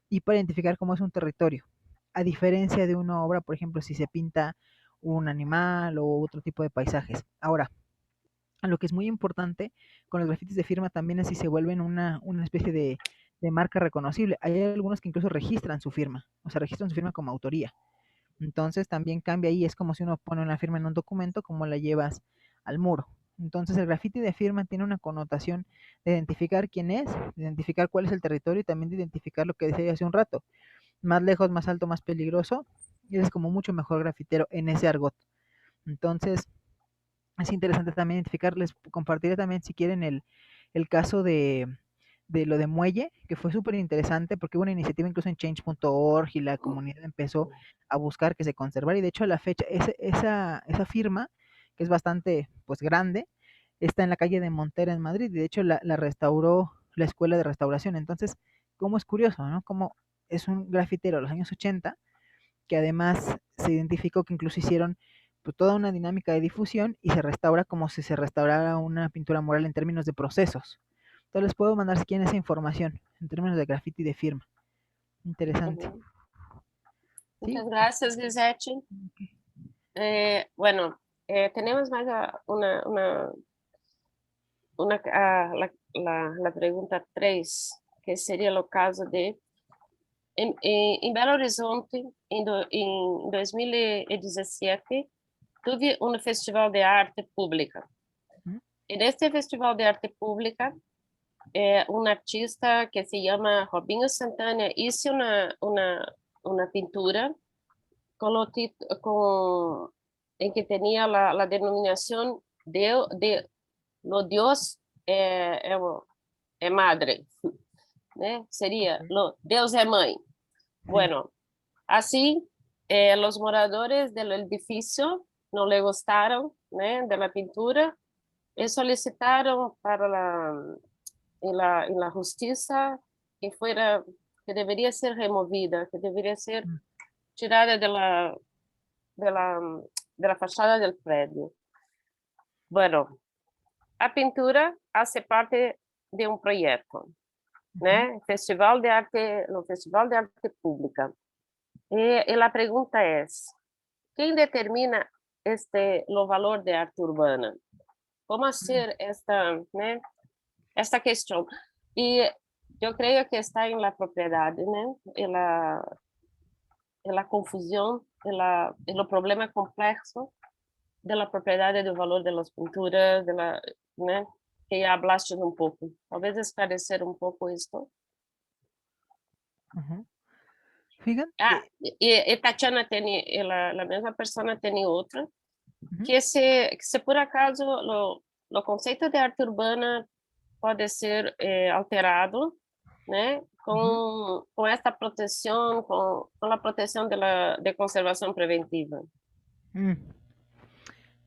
y para identificar cómo es un territorio. A diferencia de una obra, por ejemplo, si se pinta un animal o otro tipo de paisajes. Ahora, lo que es muy importante con los grafitis de firma también es si se vuelven una especie de marca reconocible. Hay algunos que incluso registran su firma, o sea, registran su firma como autoría. Entonces también cambia ahí, es como si uno pone una firma en un documento, como la llevas al muro. Entonces el grafiti de firma tiene una connotación de identificar quién es, de identificar cuál es el territorio y también de identificar lo que decía hace un rato. Más lejos, más alto, más peligroso. Y eres como mucho mejor grafitero en ese argot. Entonces es interesante también identificar, les compartiré también si quieren el caso de lo de Muelle, que fue súper interesante porque hubo una iniciativa incluso en change.org y la comunidad empezó a buscar que se conservara, y de hecho a la fecha esa firma, que es bastante pues grande, está en la calle de Montera en Madrid, y de hecho la restauró la escuela de restauración. Entonces, como es curioso, ¿no? Como es un grafitero de los años 80 que además se identificó que incluso hicieron pues, toda una dinámica de difusión y se restaura como si se restaurara una pintura mural en términos de procesos. Entonces les puedo mandar si quieren esa información en términos de graffiti de firma. Interesante. ¿Sí? Muchas gracias, Lisette. Bueno, tenemos más la pregunta 3, que sería el caso de em Belo Horizonte, em 2017, tuve um festival de arte pública. E neste festival de arte pública, um artista que se chama Robinho Santana hizo uma pintura em que tinha a denominação de lo Dios é madre, né? Seria lo Deus é mãe. Bueno, así los moradores del edificio no le gustaron, ¿no?, de la pintura y solicitaron en la justicia que debería ser removida, que debería ser tirada de la, de la fachada del predio. Bueno, a pintura hace parte de un proyecto, ¿no? No Festival de Arte Pública. Y la pregunta es, ¿quién determina lo valor de arte urbana? ¿Cómo hacer né, esta cuestión? Y yo creo que está en la propiedad, ¿no? En la confusión, en el problema complejo de la propiedad y del valor de las pinturas, né, que ya hablaste un poco. Talvez esclarecer un poco esto. Ujú. Fíjate, E Tatiana tem, a mesma persona tem outra, ujú, que se por acaso o conceito de arte urbana pode ser alterado, né, ujú. com esta proteção, com a proteção de conservação preventiva. Mm.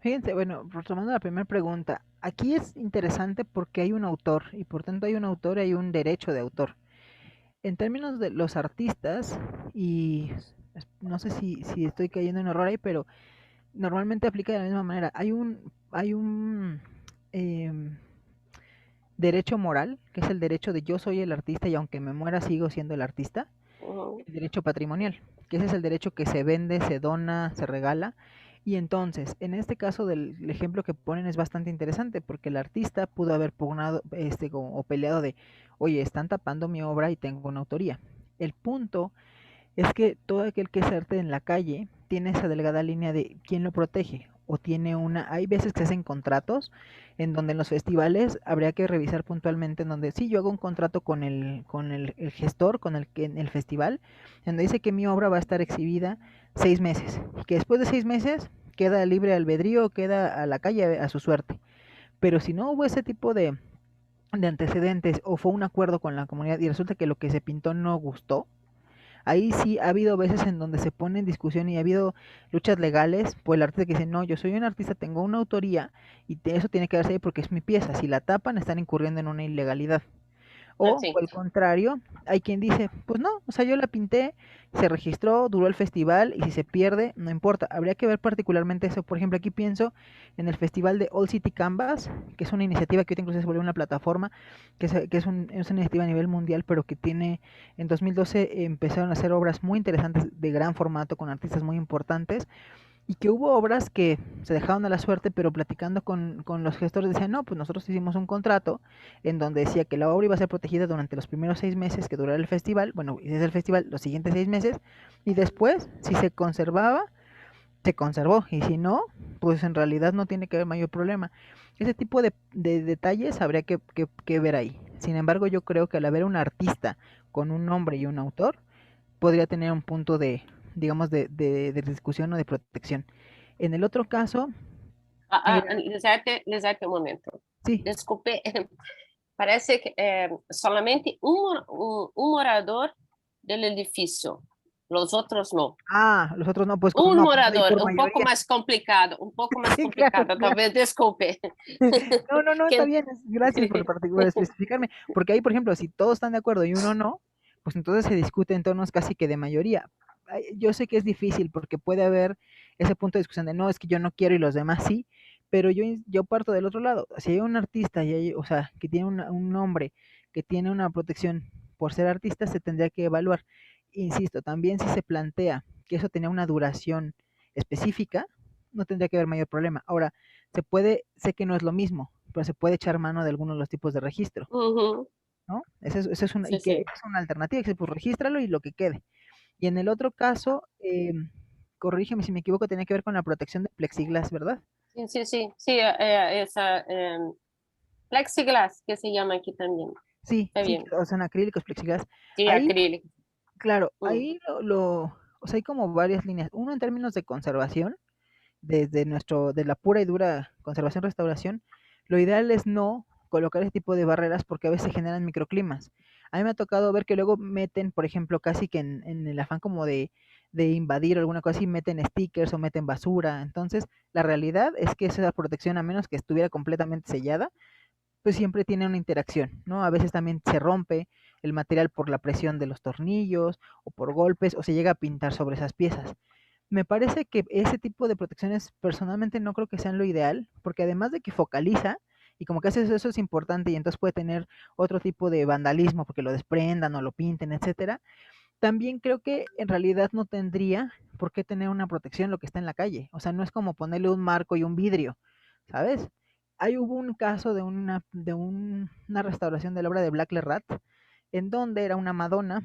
Fíjense, bueno, retomando la primera pregunta, aquí es interesante porque hay un autor y por tanto hay un autor y hay un derecho de autor. En términos de los artistas, y no sé si estoy cayendo en error ahí, pero normalmente aplica de la misma manera. Hay un em, derecho moral, que es el derecho de yo soy el artista y aunque me muera sigo siendo el artista. Uhum. El derecho patrimonial, que ese es el derecho que se vende, se dona, se regala. Y entonces, en este caso del ejemplo que ponen es bastante interesante porque el artista pudo haber pugnado o peleado de, oye, están tapando mi obra y tengo una autoría. El punto es que todo aquel que es arte en la calle tiene esa delgada línea de quién lo protege o tiene hay veces que se hacen contratos en donde en los festivales habría que revisar puntualmente en donde sí yo hago un contrato con el gestor, con el que en el festival, en donde dice que mi obra va a estar exhibida 6 meses y que después de 6 meses queda libre albedrío, queda a la calle a su suerte. Pero si no hubo ese tipo de antecedentes o fue un acuerdo con la comunidad y resulta que lo que se pintó no gustó, ahí sí ha habido veces en donde se pone en discusión y ha habido luchas legales por el artista que dice, no, yo soy un artista, tengo una autoría y eso tiene que darse ahí porque es mi pieza. Si la tapan, están incurriendo en una ilegalidad. O Assim, por el contrario, hay quien dice, pues no, o sea, yo la pinté, se registró, duró el festival y si se pierde, no importa. Habría que ver particularmente eso. Por ejemplo, aquí pienso en el festival de All City Canvas, que es una iniciativa que ahorita incluso se volvió una plataforma, que es una iniciativa a nivel mundial, pero que tiene, en 2012 empezaron a hacer obras muy interesantes de gran formato con artistas muy importantes y que hubo obras que se dejaron a la suerte, pero platicando con los gestores decían, no, pues nosotros hicimos un contrato en donde decía que la obra iba a ser protegida durante los primeros 6 meses que durara el festival, bueno, y desde el festival los siguientes 6 meses, y después, si se conservaba, se conservó, y si no, pues en realidad no tiene que haber mayor problema. Ese tipo de detalles habría que ver ahí. Sin embargo, yo creo que al haber un artista con un nombre y un autor, podría tener un punto de, digamos, de discusión o de protección. En el otro caso, Lisete, um momento. sí, Desculpe, parece que solamente morador do edifício, os outros não. los otros no, pues Um no, pues ahí morador, por um pouco mayoría. mais complicado, Sí, claro, claro. talvez, desculpe. No, no, no, está Que- bien, gracias por especificarme, porque ahí, por ejemplo, si todos están de acuerdo y uno no, pues entonces se discute en tonos casi que de mayoría. Yo sé que es difícil porque puede haber ese punto de discusión de no, es que yo no quiero y los demás sí, pero yo parto del otro lado. Si hay un artista y hay, o sea, que tiene un nombre, que tiene una protección por ser artista, se tendría que evaluar. Insisto, también si se plantea que eso tenía una duración específica, no tendría que haber mayor problema. Ahora, sé que no es lo mismo, pero se puede echar mano de algunos de los tipos de registro, Uhum, ¿no? Esa es una, y sim, que sim. es una alternativa, que pues regístralo y lo que quede. Y en el otro caso, corrígeme si me equivoco, tenía que ver con la protección de plexiglas, ¿verdad? Sim, sim, sim. Sim, essa plexiglass, que se llama aqui também. Sí, Está sí, bien. o son acrílicos, plexiglas. Sí, Ahí, acrílico. claro, Mm. ahí o sea, hay como varias líneas. Uno en términos de conservación, de la pura y dura conservación restauración, lo ideal es no colocar ese tipo de barreras porque a veces se generan microclimas. A mí me ha tocado ver que luego meten, por ejemplo, casi que en el afán como de invadir o alguna cosa así, meten stickers o meten basura. Entonces, la realidad es que esa protección, a menos que estuviera completamente sellada, pues siempre tiene una interacción, ¿no? A veces también se rompe el material por la presión de los tornillos o por golpes o se llega a pintar sobre esas piezas. Me parece que ese tipo de protecciones personalmente no creo que sean lo ideal, porque además de que focaliza y como que haces eso es importante y entonces puede tener otro tipo de vandalismo porque lo desprendan o lo pinten, etcétera, también creo que en realidad no tendría por qué tener una protección lo que está en la calle. O sea, no es como ponerle un marco y un vidrio, ¿sabes? Ahí hubo un caso de una restauración de la obra de Black Le Rat, en donde era una Madonna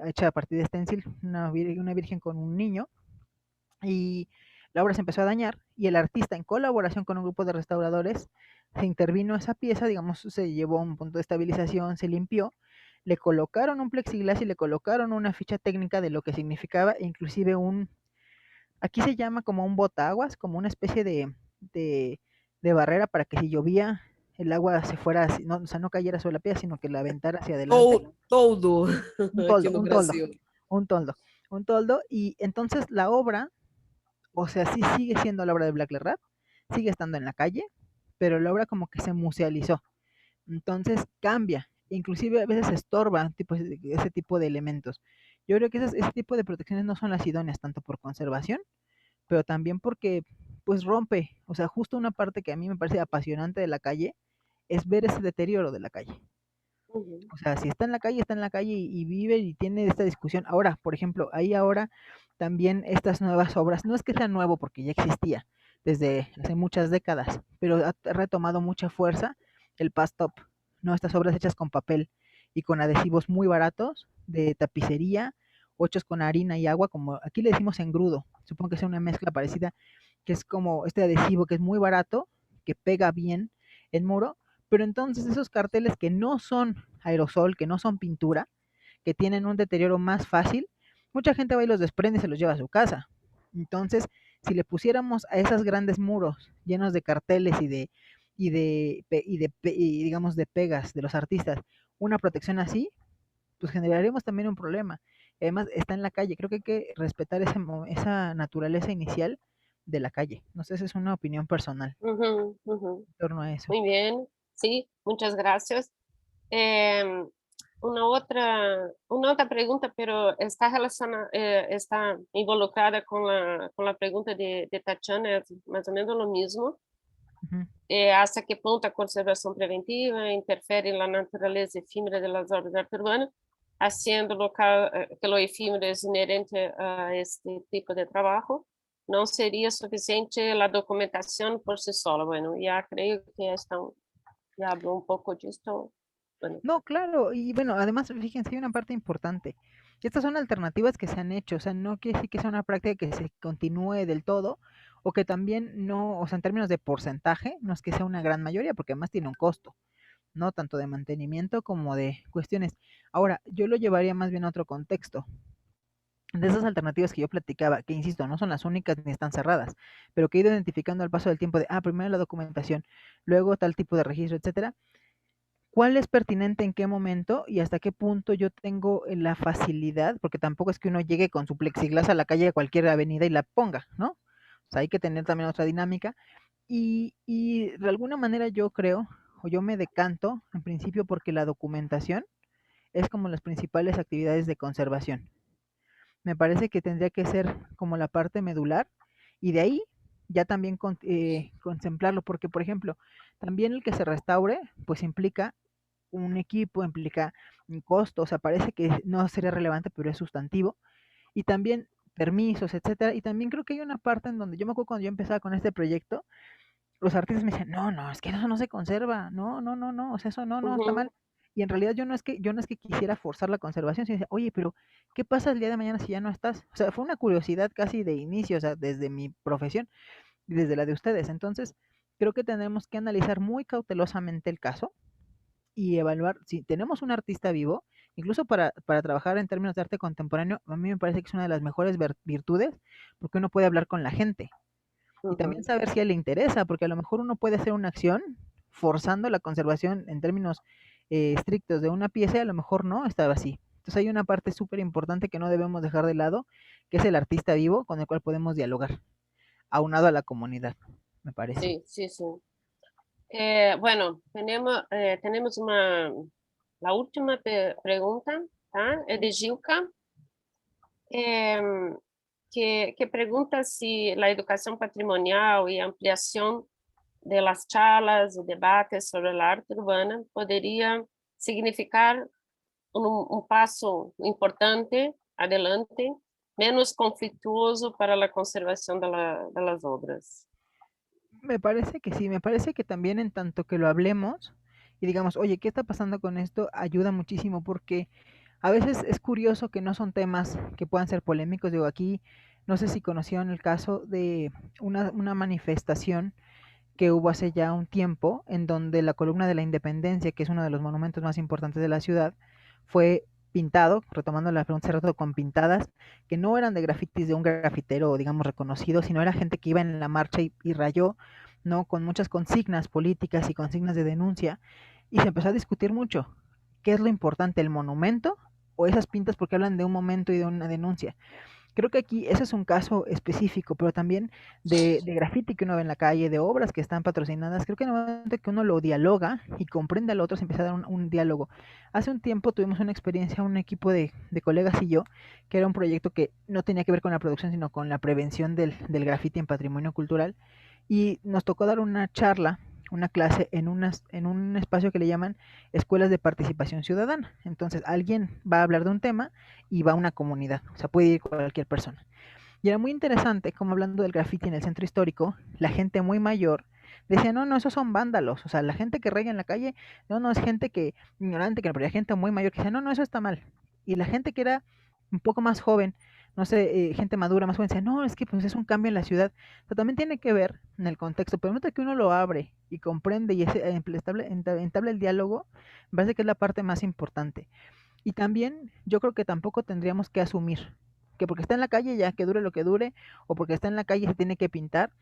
hecha a partir de stencil, una virgen con un niño, y la obra se empezó a dañar y el artista, en colaboración con un grupo de restauradores, se intervino esa pieza, digamos, se llevó a un punto de estabilización, se limpió, le colocaron un plexiglas y le colocaron una ficha técnica de lo que significaba, e inclusive aquí se llama como un botaguas, como una especie de, de barrera para que si llovía el agua se fuera, no, o sea, no cayera sobre la pieza, sino que la aventara hacia adelante. Toldo, Un aqui toldo, no un toldo, Brasil. un toldo, un toldo, y entonces la obra, o sea, sí sigue siendo la obra de Black Le Rat, sigue estando en la calle, pero la obra como que se musealizó. Entonces cambia, inclusive a veces estorba ese tipo de elementos. Yo creo que ese tipo de protecciones no son las idóneas, tanto por conservación, pero también porque pues rompe, o sea, justo una parte que a mí me parece apasionante de la calle es ver ese deterioro de la calle. Uhum. O sea, si está en la calle y vive y tiene esta discusión. Ahora, por ejemplo, ahí ahora también estas nuevas obras, no es que sea nuevo porque ya existía desde hace muchas décadas, pero ha retomado mucha fuerza el pastop, ¿no? Estas obras hechas con papel y con adhesivos muy baratos de tapicería, o hechos con harina y agua, como aquí le decimos engrudo, supongo que sea una mezcla parecida, que es como este adhesivo que es muy barato, que pega bien en muro, pero entonces esos carteles que no son aerosol, que no son pintura, que tienen un deterioro más fácil, mucha gente va y los desprende y se los lleva a su casa. Entonces, si le pusiéramos a esos grandes muros llenos de carteles y digamos de pegas de los artistas una protección así, pues generaríamos también un problema. Además, está en la calle. Creo que hay que respetar esa naturaleza inicial de la calle. No sé, esa es una opinión personal Uhum, uhum. en torno a eso. Muy bien, sí, muchas gracias. Em, una otra pregunta, pero está relacionada, está involucrada con la pregunta de Tatiana, es más o menos lo mismo. Ujú. Hasta que ponto a conservação preventiva interfere na natureza efímera das obras de arte urbana, haciendo que lo efímero es inerente a este tipo de trabajo, não seria suficiente a documentação por si sola. Bueno, ya creo que ya habló un poco de esto. Bueno, No, claro, y bueno, además, fíjense, hay una parte importante. Estas son alternativas que se han hecho, o sea, no quiere decir que sea una práctica que se continúe del todo, o que también no, o sea, en términos de porcentaje, no es que sea una gran mayoría, porque además tiene un costo, ¿no? Tanto de mantenimiento como de cuestiones. Ahora, yo lo llevaría más bien a otro contexto. De esas alternativas que yo platicaba, que insisto, no son las únicas ni están cerradas, pero que he ido identificando al paso del tiempo de, primero la documentación, luego tal tipo de registro, etcétera. ¿Cuál es pertinente en qué momento y hasta qué punto yo tengo la facilidad? Porque tampoco es que uno llegue con su plexiglas a la calle de cualquier avenida y la ponga, ¿no? O sea, hay que tener también otra dinámica. Y de alguna manera yo creo, o yo me decanto, en principio, porque la documentación es como las principales actividades de conservación. Me parece que tendría que ser como la parte medular y de ahí ya también contemplarlo, porque por ejemplo, también el que se restaure, pues implica un equipo, implica un costo, o sea, parece que no sería relevante, pero es sustantivo, y también permisos, etcétera, y también creo que hay una parte en donde yo me acuerdo cuando yo empezaba con este proyecto, los artistas me decían, no, no, es que eso no se conserva, no, no, no, no, o sea, eso no, no, está mal. uhum, Y en realidad yo no es que quisiera forzar la conservación, sino decía, oye, pero ¿qué pasa el día de mañana si ya no estás? O sea, fue una curiosidad casi de inicio, o sea, desde mi profesión y desde la de ustedes. Entonces, creo que tenemos que analizar muy cautelosamente el caso y evaluar si tenemos un artista vivo, incluso para trabajar en términos de arte contemporáneo, a mí me parece que es una de las mejores virtudes, porque uno puede hablar con la gente y también uhum. saber si a él le interesa, porque a lo mejor uno puede hacer una acción forzando la conservación en términos estrictos de una pieza y a lo mejor no estaba así. Entonces hay una parte súper importante que no debemos dejar de lado, que es el artista vivo con el cual podemos dialogar, aunado a la comunidad, me parece. Sí, sí, sí. Bueno, tenemos la última pregunta, ¿tá? Es de Gilca, em, que pregunta si la educación patrimonial y ampliación de las charlas y debates sobre la arte urbana podría significar un paso importante adelante, menos conflictuoso para la conservación de las obras. Me parece que sí, me parece que también en tanto que lo hablemos y digamos, oye, ¿qué está pasando con esto? Ayuda muchísimo porque a veces es curioso que no son temas que puedan ser polémicos. Digo, aquí no sé si conocieron el caso de una manifestación que hubo hace ya un tiempo en donde la columna de la Independencia, que es uno de los monumentos más importantes de la ciudad, fue pintado, retomando la pregunta hace rato, con pintadas que no eran de grafitis de un grafitero, digamos, reconocido, sino era gente que iba en la marcha y rayó, ¿no? Con muchas consignas políticas y consignas de denuncia, y se empezó a discutir mucho. ¿Qué es lo importante, el monumento o esas pintas porque hablan de un momento y de una denuncia? Creo que aquí ese es un caso específico, pero también de graffiti que uno ve en la calle, de obras que están patrocinadas. Creo que en el momento que uno lo dialoga y comprende al otro, se empieza a dar un diálogo. Hace un tiempo tuvimos una experiencia, un equipo de colegas y yo, que era un proyecto que no tenía que ver con la producción, sino con la prevención del graffiti en patrimonio cultural. Y nos tocó dar una charla, una clase en un espacio que le llaman escuelas de participación ciudadana. Entonces, alguien va a hablar de un tema y va a una comunidad, o sea, puede ir cualquier persona. Y era muy interesante, como hablando del graffiti en el centro histórico, la gente muy mayor decía, no, no, esos son vándalos, o sea, la gente que rega en la calle, no, no, es gente que, ignorante, que no, pero hay gente muy mayor que decía, no, no, eso está mal. Y la gente que era un poco más joven, no sé, gente madura, más joven, decía, no, es que pues es un cambio en la ciudad. Pero también tiene que ver en el contexto, pero nota que uno lo abre y comprende y entabla el diálogo, me parece que es la parte más importante. Y también yo creo que tampoco tendríamos que asumir que porque está en la calle ya que dure lo que dure, o porque está en la calle se tiene que pintar.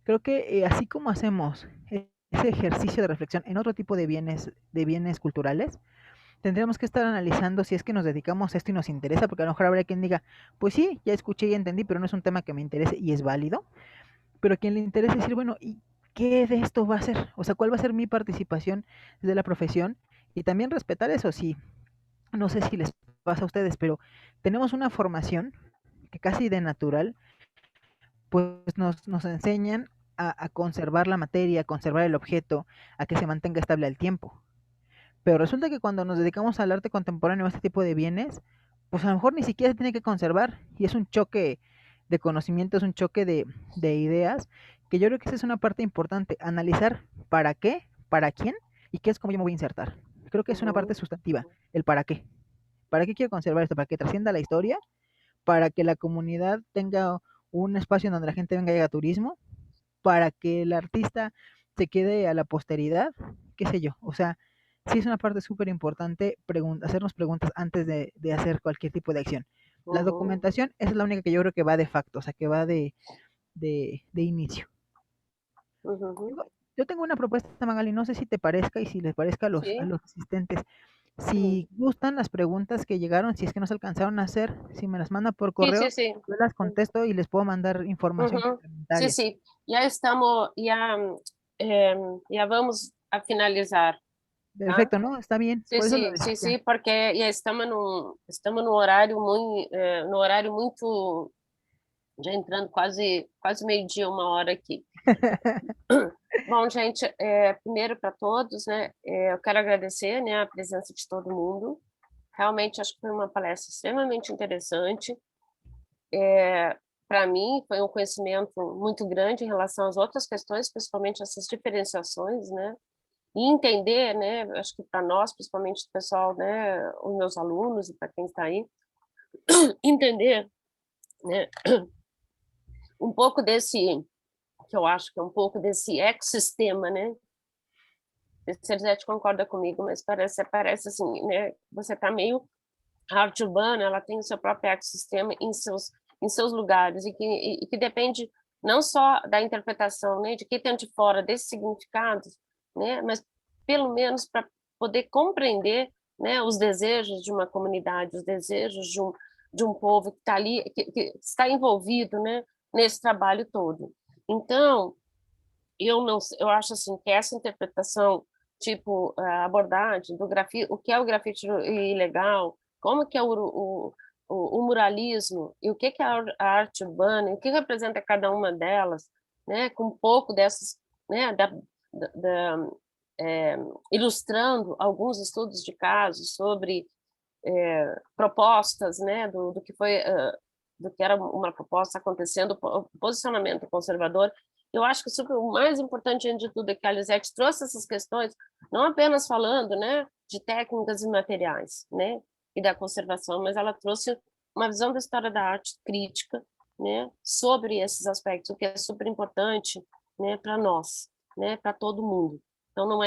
Creo que así como hacemos ese ejercicio de reflexión en otro tipo de bienes culturales, tendríamos que estar analizando si es que nos dedicamos a esto y nos interesa, porque a lo mejor habrá quien diga, pues sí, ya escuché y entendí, pero no es un tema que me interese y es válido. Pero a quien le interesa decir, bueno, ¿y qué de esto va a ser? O sea, ¿cuál va a ser mi participación desde la profesión? Y también respetar eso, sí, no sé si les pasa a ustedes, pero tenemos una formación que casi de natural, pues nos enseñan a conservar la materia, a conservar el objeto, a que se mantenga estable al tiempo. Pero resulta que cuando nos dedicamos al arte contemporáneo, a este tipo de bienes, pues a lo mejor ni siquiera se tiene que conservar. Y es un choque de conocimientos, un choque de ideas, que yo creo que esa es una parte importante, analizar para qué, para quién y qué es como yo me voy a insertar. Creo que es una parte sustantiva, el para qué. ¿Para qué quiero conservar esto? ¿Para que trascienda la historia? ¿Para que la comunidad tenga un espacio en donde la gente venga y haga turismo? ¿Para que el artista se quede a la posteridad? ¿Qué sé yo? O sea, sí es una parte súper importante hacernos preguntas antes de hacer cualquier tipo de acción. La documentación esa es la única que yo creo que va de facto, o sea, que va de inicio. Yo tengo una propuesta, Magali, no sé si te parezca y si les parezca a Sí, los asistentes. Si gustan las preguntas que llegaron, si es que no se alcanzaron a hacer, si me las mandan por sí, sí, correo, sí. yo las contesto y les puedo mandar información Uhum. Sim, complementaria. sim. Já estamos, já vamos a finalizar, tá? Perfecto, ¿no? Está bien, por eso lo Sim, decía. sim, porque já estamos no horário muito, no horário muito, já entrando quase meio-dia, 1 hora aqui. Bom, gente, primeiro para todos, né, eu quero agradecer, né, a presença de todo mundo. Realmente acho que foi uma palestra extremamente interessante. Para mim, foi um conhecimento muito grande em relação às outras questões, principalmente essas diferenciações, né? E entender, né? Acho que para nós, principalmente o pessoal, né? Os meus alunos e para quem está aí, entender, né? Um pouco desse, que eu acho que é um pouco desse ecossistema, né? Se a Elisete concorda comigo, mas parece assim, né? Você está meio a arte urbana, ela tem o seu próprio ecossistema em seus lugares e que depende não só da interpretação, né, de quem tem de fora desses significados, né, mas pelo menos para poder compreender, né, os desejos de uma comunidade, os desejos de um povo que está ali, que está envolvido, né, nesse trabalho todo. Então, eu acho assim que essa interpretação, tipo a abordagem do grafite, o que é o grafite ilegal, como que é o muralismo e o que é a arte urbana, e o que representa cada uma delas, né, com um pouco dessas, né, ilustrando alguns estudos de casos sobre propostas, né, do que foi, do que era uma proposta acontecendo, o posicionamento conservador. Eu acho que o mais importante de tudo é que a Lisete trouxe essas questões, não apenas falando, né, de técnicas e materiais, né, e da conservação, mas ela trouxe uma visão da história da arte crítica, né, sobre esses aspectos, o que é super importante, né, para nós, né, para todo mundo. Então não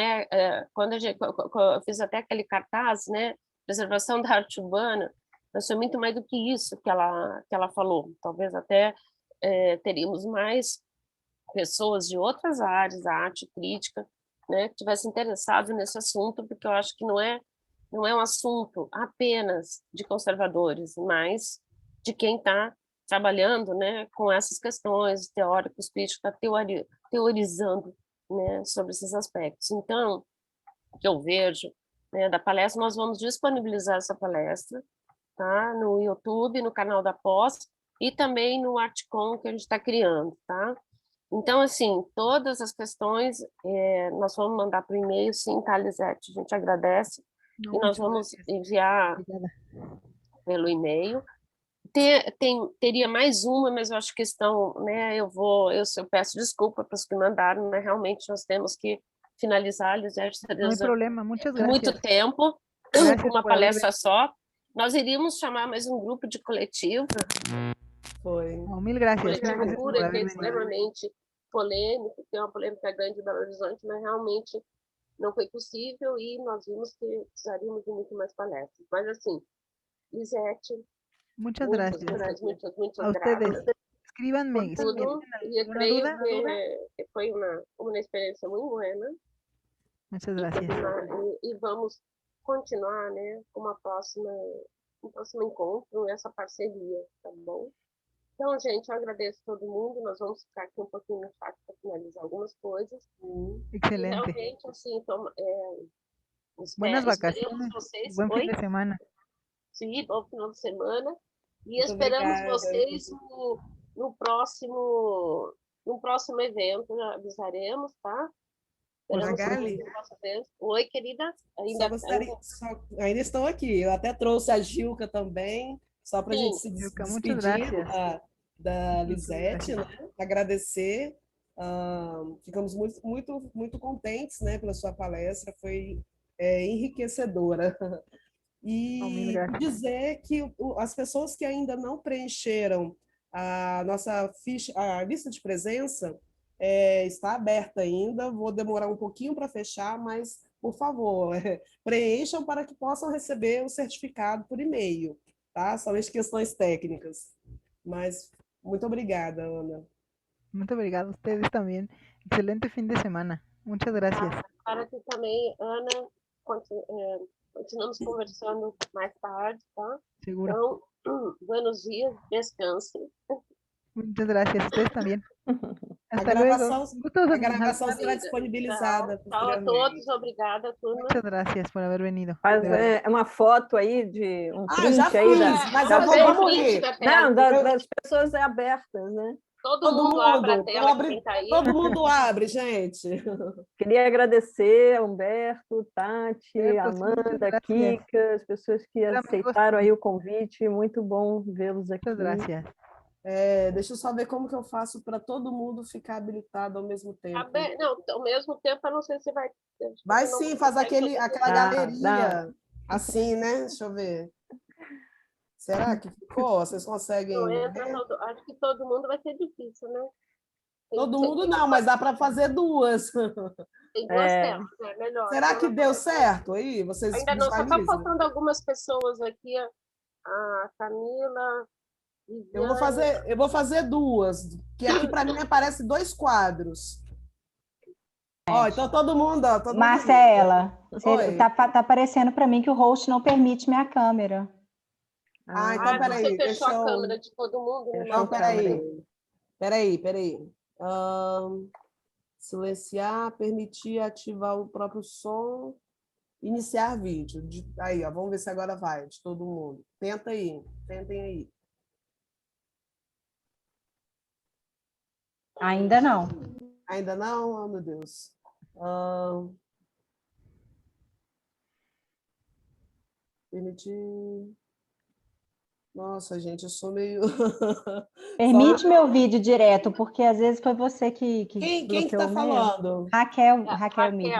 quando eu fiz até aquele cartaz, né, preservação da arte urbana, mas foi muito mais do que isso que ela falou. Talvez até teríamos mais pessoas de outras áreas, da arte crítica, né, que tivessem interessado nesse assunto, porque eu acho que não é um assunto apenas de conservadores, mas de quem está trabalhando, né, com essas questões, teóricos, críticos, está teorizando, né, sobre esses aspectos. Então, o que eu vejo, né, da palestra, nós vamos disponibilizar essa palestra, tá, no YouTube, no canal da Pós, e também no Artcom que a gente está criando, tá? Então, assim, todas as questões nós vamos mandar por e-mail, sim, tá, Lisete? A gente agradece. No, E nós muchas vamos gracias. enviar Obrigada. pelo e-mail. Teria mais uma, mas eu acho que estão, né? Eu peço desculpa para os que mandaram, né? Realmente nós temos que finalizar, Lisete, No hay problema, muchas muito gracias. tempo, Gracias com uma por haber palestra só. Nós iríamos chamar mais um grupo de coletiva, Foi. No, mil gracias. Mil coletiva gracias por pura, que haber é venido. extremamente polêmico, tem uma polêmica grande em Belo Horizonte, mas realmente não foi possível e nós vimos que precisaríamos de muito mais palestras. Mas, assim, Lisete, Muchas muitas, gracias. muitas, muitas A ustedes. graças Escríbanme por si tudo. tienen E eu alguna creio duda. que foi uma experiência muito boa, Muchas gracias. e vamos continuar, né, com um próximo encontro, essa parceria, tá bom? Então, gente, eu agradeço todo mundo. Nós vamos ficar aqui um pouquinho no chat para finalizar algumas coisas. E Excelente. realmente, assim, Buenas esperamos vacaciones. vocês. Buen fin Oi? de semana. Sim, bom final de semana. E Muito esperamos obrigada. vocês no próximo evento, já avisaremos, tá? Esperamos vocês Magali, no próximo evento. Oi, querida. ainda estou aqui. Eu até trouxe a Gilca também, só para a gente Sim, se Yuka, muchas despedir gracias. da Muchas Lisete, né? gracias. Agradecer. Ficamos muito, muito, muito contentes, né, pela sua palestra, foi enriquecedora. No, mil E gracias. dizer que as pessoas que ainda não preencheram a nossa ficha, a lista de presença, está aberta ainda. Vou demorar um pouquinho para fechar, mas, por favor, preencham para que possam receber o certificado por e-mail, tá? Somente questões técnicas. Mas muito obrigada, Ana. Muito obrigado a ustedes también. Excelente fin de semana. Muchas gracias. para que também, Ana, continuamos conversando mais tarde, tá? Seguro. Então, buenos dias, descanse. Muchas gracias. Ustedes también. A Hasta luego. gravação, Un gusto a gravação será Tchau, disponibilizada tchau a todos, posteriormente. obrigada, turma. Muchas gracias por haber venido. Faz De verdad. uma foto aí de um Ah, já print aí fiz, mas da eu fazer vamos print rir. da tela. Não, das pessoas abertas, né? Todo Todo mundo abre a mundo, tela, quem tá aí. todo mundo abre, gente. Queria agradecer a Humberto, Tati, Humberto, sí, muchas Amanda, gracias. Kika, as pessoas que Hola, amigos. aceitaram aí o convite. Muito bom vê-los aqui. Muchas gracias. Deixa eu só ver como que eu faço para todo mundo ficar habilitado ao mesmo tempo. Não, ao mesmo tempo, eu não sei se vai... Vai sim, faz aquela galeria assim, né? Deixa eu ver. Será que ficou? Vocês conseguem Não entra ver? acho que todo mundo vai ser difícil, né? Todo mundo não, mas dá para fazer duas. Tem duas telas, né? Melhor. Será que deu certo aí? Vocês Ainda não, só está visualizam? faltando algumas pessoas aqui, a Camila, Eu vou fazer duas, que aqui para mim aparece dois quadros. Ó, então todo mundo, ó, todo Marcela, Oi. tá aparecendo para mim que o host não permite minha câmera. Então peraí, você fechou a câmera de todo mundo? Não, peraí. Silenciar, permitir ativar o próprio som, iniciar vídeo. Aí, ó, vamos ver se agora vai, de todo mundo. Tentem aí. Ainda não. Ainda não? Oh, meu Deus. Permitir. Nossa, gente, eu sou meio. Permite meu vídeo direto, porque às vezes foi você que Quem que bloqueou está o meu. falando? Raquel Midi.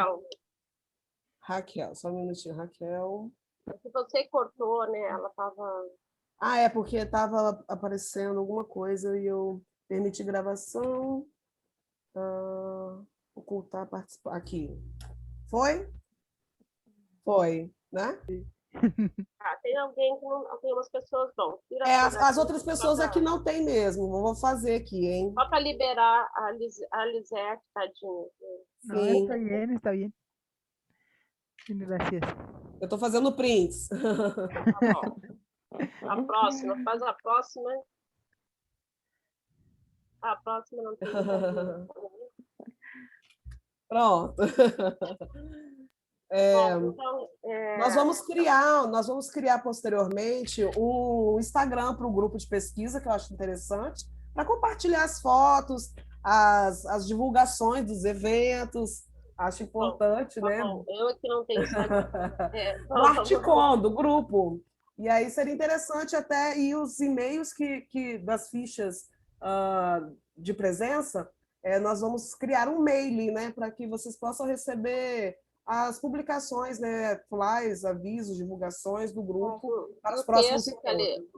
Raquel, Só um minutinho, Raquel. se você cortou, né? Ela estava. Ah, é porque estava aparecendo alguma coisa e eu permiti gravação. Ocultar, participar. Aqui. Foi? Foi, né? Tem alguém que não. Tem umas pessoas, bom. Tira As outras pessoas aqui não tem mesmo. Vou fazer aqui, hein? Só para liberar a Lisete, tadinha. No, Sim. está bien, está bien. Gracias. Eu estou fazendo prints. Tá bom. A próxima, faz a próxima. A próxima não tem. Pronto. Bom, então, Nós vamos criar posteriormente um Instagram para o grupo de pesquisa, que eu acho interessante, para compartilhar as fotos, as divulgações dos eventos. Acho importante, né? Bom, eu que não tenho Instagram. Do Articon, do grupo. E aí seria interessante até ir os e-mails das fichas de presença, nós vamos criar um mailing, né, para que vocês possam receber as publicações, né, flyers, avisos, divulgações do grupo para os próximos encontros.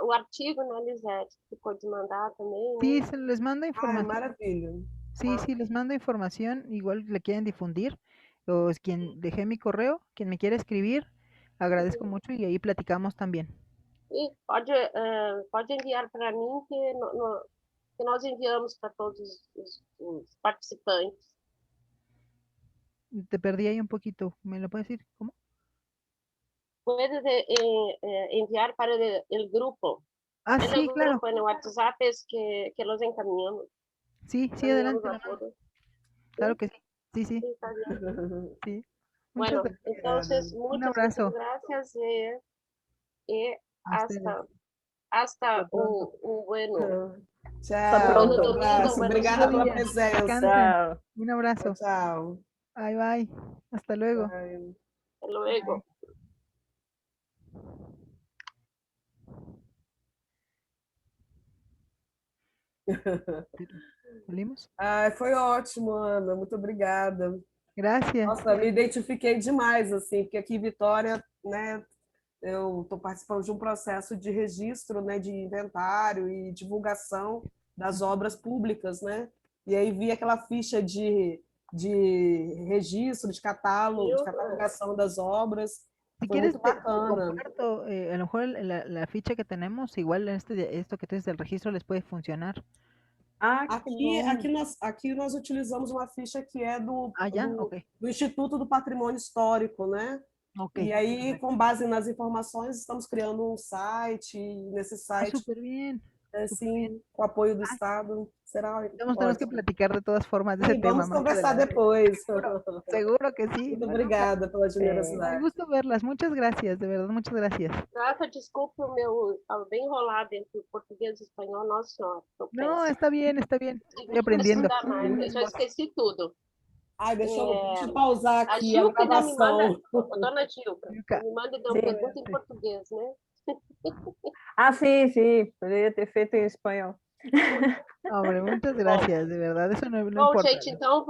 O artigo, né, Lisete, ficou de mandar também. Sí, se les manda Ai, información. maravilha. Sí, sí, les mando información, igual le quieren difundir, o es quien dejé mi correo, quien me quiere escribir, agradezco mucho y ahí platicamos también. E pode enviar para mim que nós enviamos para todos os participantes. Te perdí ahí un poquito, ¿me lo puedes decir? ¿Cómo? Puedes enviar para el grupo. Ah, En sí, el claro. grupo, en el WhatsApp es que los encaminamos. Sí, sí, adelante. Encaminamos a Lo mando. todos. Claro que sí. Sí, sí, Sí, está bien. sí. Muchas Bueno, gracias. entonces, Un muchas abrazo. gracias y A ustedes. hasta un bueno. Tchau. pronto. Um abraço. Buenos Obrigada pela dias. presença. Descansen. Tchau. Un abrazo. Tchau. Bye, bye. Hasta luego. Bye. Hasta luego. ¿Salimos? Foi ótimo, Ana. Muito obrigada. Gracias. Nossa, me identifiquei demais, assim, porque aqui em Vitória, né, eu estou participando de um processo de registro, né, de inventário e divulgação das obras públicas, né? E aí vi aquela ficha de registro, de catálogo, de catalogação das obras. Si Foi quieres, muito te bacana. comparto, a lo mejor la ficha que tenemos, igual esto que tienes del registro les puede funcionar. Ah, que bom. Aqui nós utilizamos uma ficha que é Ah, ya, ok. do Instituto do Patrimônio Histórico, né? Ok. E aí, com base nas informações, estamos criando um site, e nesse Ah, site, súper bien. assim, com o apoio do Estado, será Tenemos que ótimo. platicar de todas formas de ese Sim, tema vamos más conversar adelante. depois. Seguro que sí. Muito No, obrigada pela un generosidade. gusto verlas. Muchas gracias, de verdad, muchas gracias. Rafa, desculpa o meu bem enrolado entre o português e o espanhol. Nossa senhora, tô No, péssima. está bien, está bien. Tive Estoy que aprendiendo. estudar mais, eu já esqueci tudo. Ai, deixa eu pausar A aqui a Gilca ainda me manda, gravação. dona Gilca, Gilca. me manda uma Sim. pergunta em português, né? Ah, sim. Poderia ter feito em espanhol. Hombre, muchas gracias, de verdad, eso no Bom, importa. gente, então